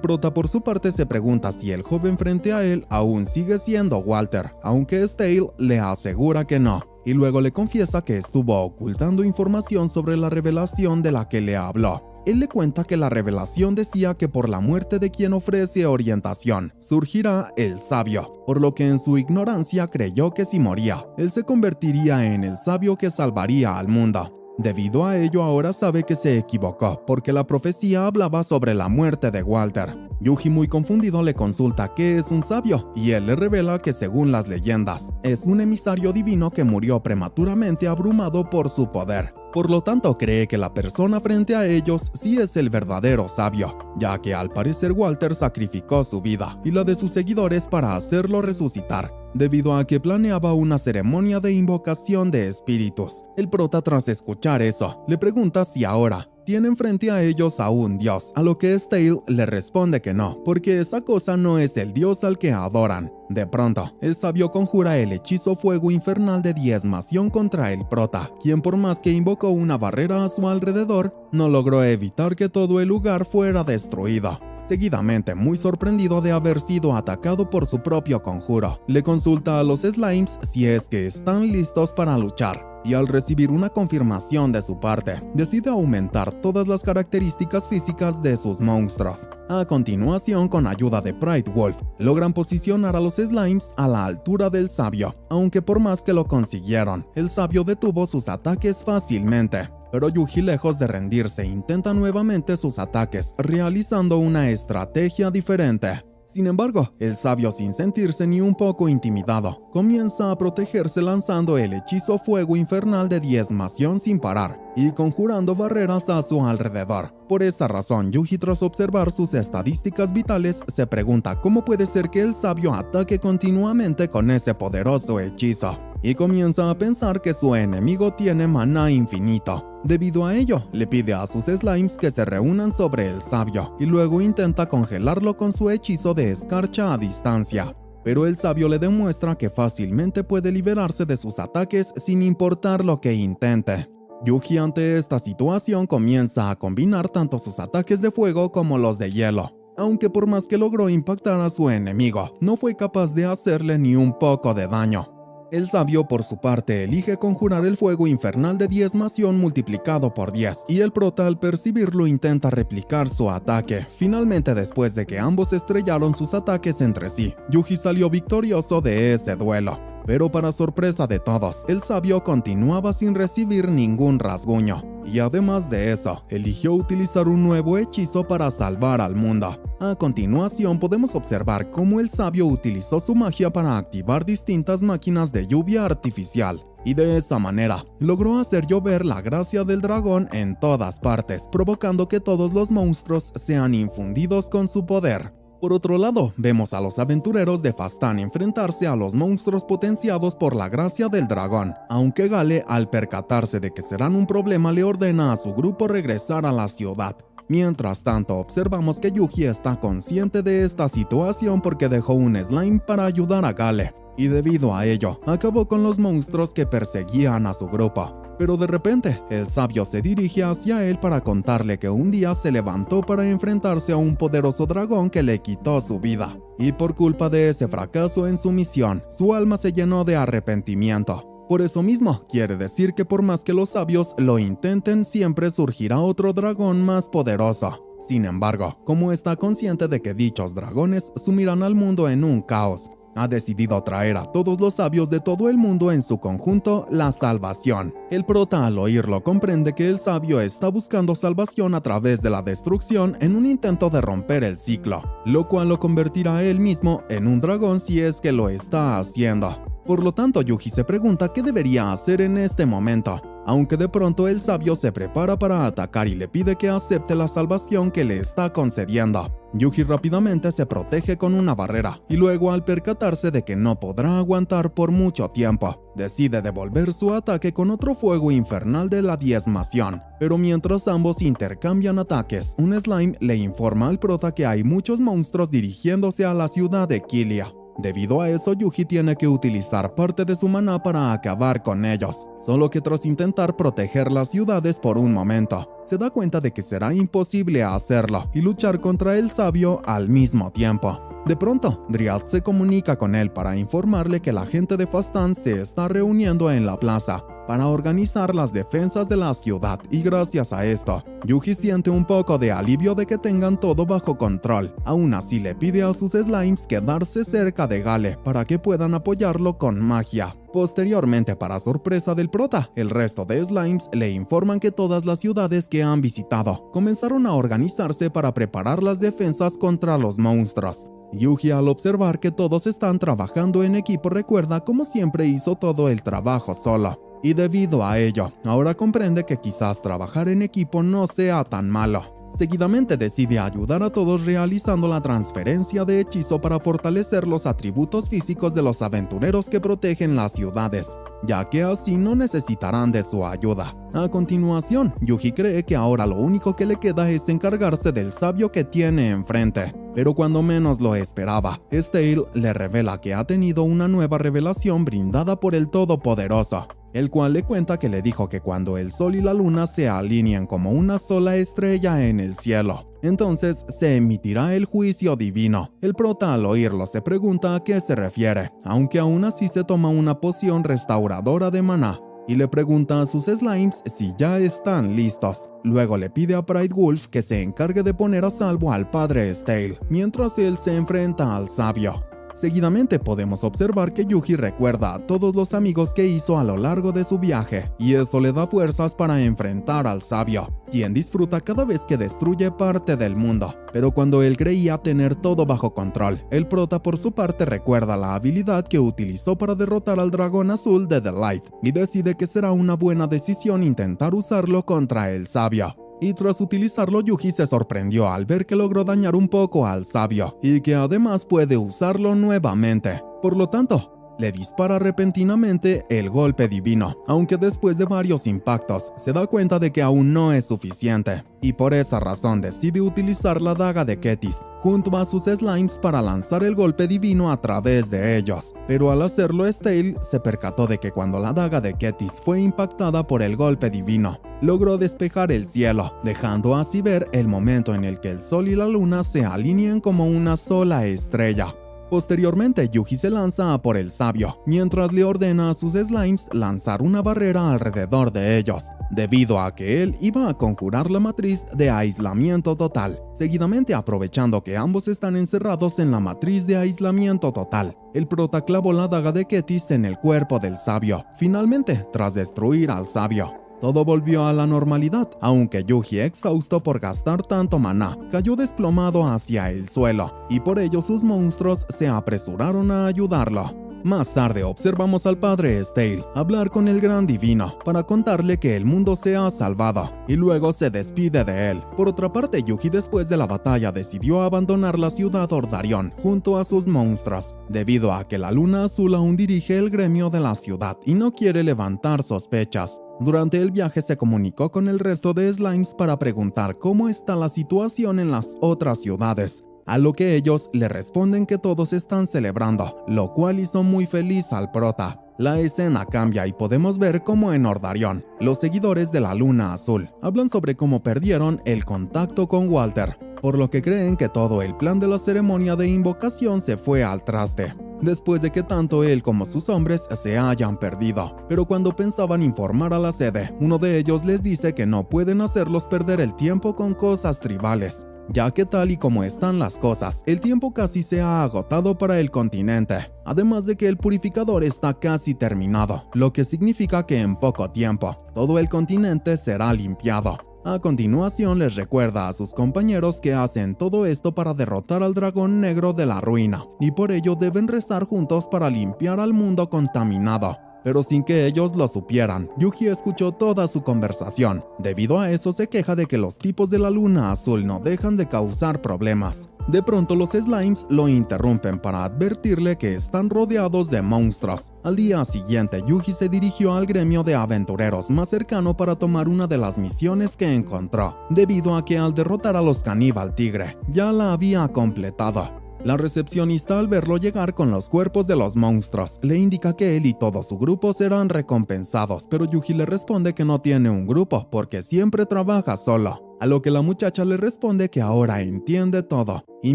prota por su parte se pregunta si el joven frente a él aún sigue siendo Walter, aunque Stale le asegura que no, y luego le confiesa que estuvo ocultando información sobre la revelación de la que le habló. Él le cuenta que la revelación decía que por la muerte de quien ofrece orientación, surgirá el sabio, por lo que en su ignorancia creyó que si moría, él se convertiría en el sabio que salvaría al mundo. Debido a ello ahora sabe que se equivocó, porque la profecía hablaba sobre la muerte de Walter. Yuji, muy confundido, le consulta qué es un sabio, y él le revela que según las leyendas, es un emisario divino que murió prematuramente abrumado por su poder. Por lo tanto, cree que la persona frente a ellos sí es el verdadero sabio, ya que al parecer Walter sacrificó su vida y la de sus seguidores para hacerlo resucitar, debido a que planeaba una ceremonia de invocación de espíritus. El prota, tras escuchar eso, le pregunta si ahora tienen frente a ellos a un dios, a lo que Stale le responde que no, porque esa cosa no es el dios al que adoran. De pronto, el sabio conjura el hechizo Fuego Infernal de diezmación contra el prota, quien por más que invocó una barrera a su alrededor, no logró evitar que todo el lugar fuera destruido. Seguidamente, muy sorprendido de haber sido atacado por su propio conjuro, le consulta a los slimes si es que están listos para luchar. Y al recibir una confirmación de su parte, decide aumentar todas las características físicas de sus monstruos. A continuación, con ayuda de Pride Wolf, logran posicionar a los slimes a la altura del sabio, aunque por más que lo consiguieron, el sabio detuvo sus ataques fácilmente. Pero Yuji, lejos de rendirse, intenta nuevamente sus ataques, realizando una estrategia diferente. Sin embargo, el sabio, sin sentirse ni un poco intimidado, comienza a protegerse lanzando el hechizo Fuego Infernal de diezmación sin parar y conjurando barreras a su alrededor. Por esa razón, Yuji, tras observar sus estadísticas vitales, se pregunta cómo puede ser que el sabio ataque continuamente con ese poderoso hechizo, y comienza a pensar que su enemigo tiene maná infinito. Debido a ello, le pide a sus slimes que se reúnan sobre el sabio y luego intenta congelarlo con su hechizo de escarcha a distancia. Pero el sabio le demuestra que fácilmente puede liberarse de sus ataques sin importar lo que intente. Yuji, ante esta situación, comienza a combinar tanto sus ataques de fuego como los de hielo, aunque por más que logró impactar a su enemigo, no fue capaz de hacerle ni un poco de daño. El sabio, por su parte, elige conjurar el Fuego Infernal de diezmación multiplicado por 10, y el prota, al percibirlo, intenta replicar su ataque. Finalmente, después de que ambos estrellaron sus ataques entre sí, Yuji salió victorioso de ese duelo. Pero para sorpresa de todos, el sabio continuaba sin recibir ningún rasguño, y además de eso, eligió utilizar un nuevo hechizo para salvar al mundo. A continuación, podemos observar cómo el sabio utilizó su magia para activar distintas máquinas de lluvia artificial, y de esa manera, logró hacer llover la gracia del dragón en todas partes, provocando que todos los monstruos sean infundidos con su poder. Por otro lado, vemos a los aventureros de Fastan enfrentarse a los monstruos potenciados por la gracia del dragón, aunque Gale, al percatarse de que serán un problema, le ordena a su grupo regresar a la ciudad. Mientras tanto, observamos que Yuji está consciente de esta situación porque dejó un slime para ayudar a Gale, y debido a ello, acabó con los monstruos que perseguían a su grupo. Pero de repente, el sabio se dirige hacia él para contarle que un día se levantó para enfrentarse a un poderoso dragón que le quitó su vida. Y por culpa de ese fracaso en su misión, su alma se llenó de arrepentimiento. Por eso mismo, quiere decir que por más que los sabios lo intenten, siempre surgirá otro dragón más poderoso. Sin embargo, como está consciente de que dichos dragones sumirán al mundo en un caos, ha decidido traer a todos los sabios de todo el mundo en su conjunto la salvación. El prota al oírlo comprende que el sabio está buscando salvación a través de la destrucción en un intento de romper el ciclo, lo cual lo convertirá a él mismo en un dragón si es que lo está haciendo. Por lo tanto, Yuji se pregunta qué debería hacer en este momento, aunque de pronto el sabio se prepara para atacar y le pide que acepte la salvación que le está concediendo. Yuji rápidamente se protege con una barrera y luego, al percatarse de que no podrá aguantar por mucho tiempo, decide devolver su ataque con otro fuego infernal de la diezmación. Pero mientras ambos intercambian ataques, un slime le informa al prota que hay muchos monstruos dirigiéndose a la ciudad de Kilia. Debido a eso, Yuji tiene que utilizar parte de su maná para acabar con ellos, solo que tras intentar proteger las ciudades por un momento, se da cuenta de que será imposible hacerlo y luchar contra el sabio al mismo tiempo. De pronto, Dryad se comunica con él para informarle que la gente de Fastan se está reuniendo en la plaza para organizar las defensas de la ciudad, y gracias a esto, Yuji siente un poco de alivio de que tengan todo bajo control. Aún así, le pide a sus slimes quedarse cerca de Gale para que puedan apoyarlo con magia. Posteriormente, para sorpresa del prota, el resto de slimes le informan que todas las ciudades que han visitado comenzaron a organizarse para preparar las defensas contra los monstruos. Yuji, al observar que todos están trabajando en equipo, recuerda cómo siempre hizo todo el trabajo solo. Y debido a ello, ahora comprende que quizás trabajar en equipo no sea tan malo. Seguidamente decide ayudar a todos realizando la transferencia de hechizo para fortalecer los atributos físicos de los aventureros que protegen las ciudades, ya que así no necesitarán de su ayuda. A continuación, Yuji cree que ahora lo único que le queda es encargarse del sabio que tiene enfrente. Pero cuando menos lo esperaba, Stale le revela que ha tenido una nueva revelación brindada por el Todopoderoso, el cual le cuenta que le dijo que cuando el sol y la luna se alineen como una sola estrella en el cielo, entonces se emitirá el juicio divino. El prota, al oírlo, se pregunta a qué se refiere, aunque aún así se toma una poción restauradora de maná y le pregunta a sus slimes si ya están listos. Luego le pide a Pride Wolf que se encargue de poner a salvo al padre Stale, mientras él se enfrenta al sabio. Seguidamente podemos observar que Yuji recuerda a todos los amigos que hizo a lo largo de su viaje, y eso le da fuerzas para enfrentar al sabio, quien disfruta cada vez que destruye parte del mundo. Pero cuando él creía tener todo bajo control, el prota por su parte recuerda la habilidad que utilizó para derrotar al dragón azul de The Light, y decide que será una buena decisión intentar usarlo contra el sabio. Y tras utilizarlo, Yuji se sorprendió al ver que logró dañar un poco al sabio, y que además puede usarlo nuevamente. Por lo tanto, le dispara repentinamente el golpe divino, aunque después de varios impactos se da cuenta de que aún no es suficiente, y por esa razón decide utilizar la daga de Ketis junto a sus slimes para lanzar el golpe divino a través de ellos. Pero al hacerlo, Stale se percató de que cuando la daga de Ketis fue impactada por el golpe divino, logró despejar el cielo, dejando así ver el momento en el que el sol y la luna se alinean como una sola estrella. Posteriormente, Yuji se lanza a por el sabio, mientras le ordena a sus slimes lanzar una barrera alrededor de ellos, debido a que él iba a conjurar la matriz de aislamiento total. Seguidamente, aprovechando que ambos están encerrados en la matriz de aislamiento total, el prota clavó la daga de Ketis en el cuerpo del sabio. Finalmente, tras destruir al sabio, todo volvió a la normalidad, aunque Yuji, exhausto por gastar tanto maná, cayó desplomado hacia el suelo, y por ello sus monstruos se apresuraron a ayudarlo. Más tarde observamos al padre Stale hablar con el gran divino para contarle que el mundo se ha salvado, y luego se despide de él. Por otra parte, Yuji, después de la batalla, decidió abandonar la ciudad Ordarion junto a sus monstruos, debido a que la luna azul aún dirige el gremio de la ciudad y no quiere levantar sospechas. Durante el viaje se comunicó con el resto de slimes para preguntar cómo está la situación en las otras ciudades, a lo que ellos le responden que todos están celebrando, lo cual hizo muy feliz al prota. La escena cambia y podemos ver cómo en Ordarion, los seguidores de la Luna Azul hablan sobre cómo perdieron el contacto con Walter, por lo que creen que todo el plan de la ceremonia de invocación se fue al traste, después de que tanto él como sus hombres se hayan perdido. Pero cuando pensaban informar a la sede, uno de ellos les dice que no pueden hacerlos perder el tiempo con cosas tribales, ya que tal y como están las cosas, el tiempo casi se ha agotado para el continente, además de que el purificador está casi terminado, lo que significa que en poco tiempo, todo el continente será limpiado. A continuación les recuerda a sus compañeros que hacen todo esto para derrotar al dragón negro de la ruina, y por ello deben rezar juntos para limpiar al mundo contaminado. Pero sin que ellos lo supieran, Yuji escuchó toda su conversación. Debido a eso se queja de que los tipos de la luna azul no dejan de causar problemas. De pronto los slimes lo interrumpen para advertirle que están rodeados de monstruos. Al día siguiente, Yuji se dirigió al gremio de aventureros más cercano para tomar una de las misiones que encontró, debido a que al derrotar a los caníbal tigre, ya la había completado. La recepcionista, al verlo llegar con los cuerpos de los monstruos, le indica que él y todo su grupo serán recompensados, pero Yuji le responde que no tiene un grupo porque siempre trabaja solo. A lo que la muchacha le responde que ahora entiende todo, y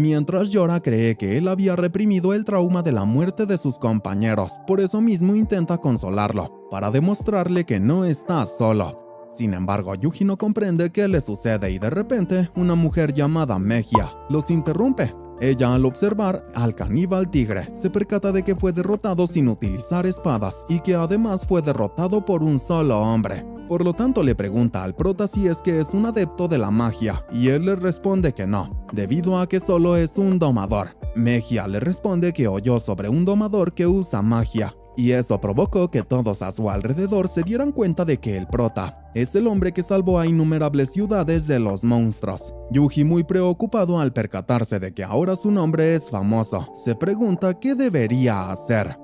mientras llora cree que él había reprimido el trauma de la muerte de sus compañeros, por eso mismo intenta consolarlo, para demostrarle que no está solo. Sin embargo, Yuji no comprende qué le sucede y de repente, una mujer llamada Mejia los interrumpe. Ella, al observar al caníbal tigre, se percata de que fue derrotado sin utilizar espadas y que además fue derrotado por un solo hombre. Por lo tanto, le pregunta al prota si es que es un adepto de la magia, y él le responde que no, debido a que solo es un domador. Mejia le responde que oyó sobre un domador que usa magia, y eso provocó que todos a su alrededor se dieran cuenta de que el prota es el hombre que salvó a innumerables ciudades de los monstruos. Yuji, muy preocupado al percatarse de que ahora su nombre es famoso, se pregunta qué debería hacer.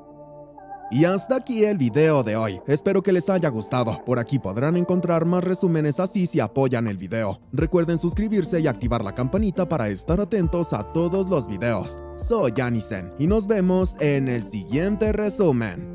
Y hasta aquí el video de hoy, espero que les haya gustado. Por aquí podrán encontrar más resúmenes así si apoyan el video. Recuerden suscribirse y activar la campanita para estar atentos a todos los videos. Soy Yanisen y nos vemos en el siguiente resumen.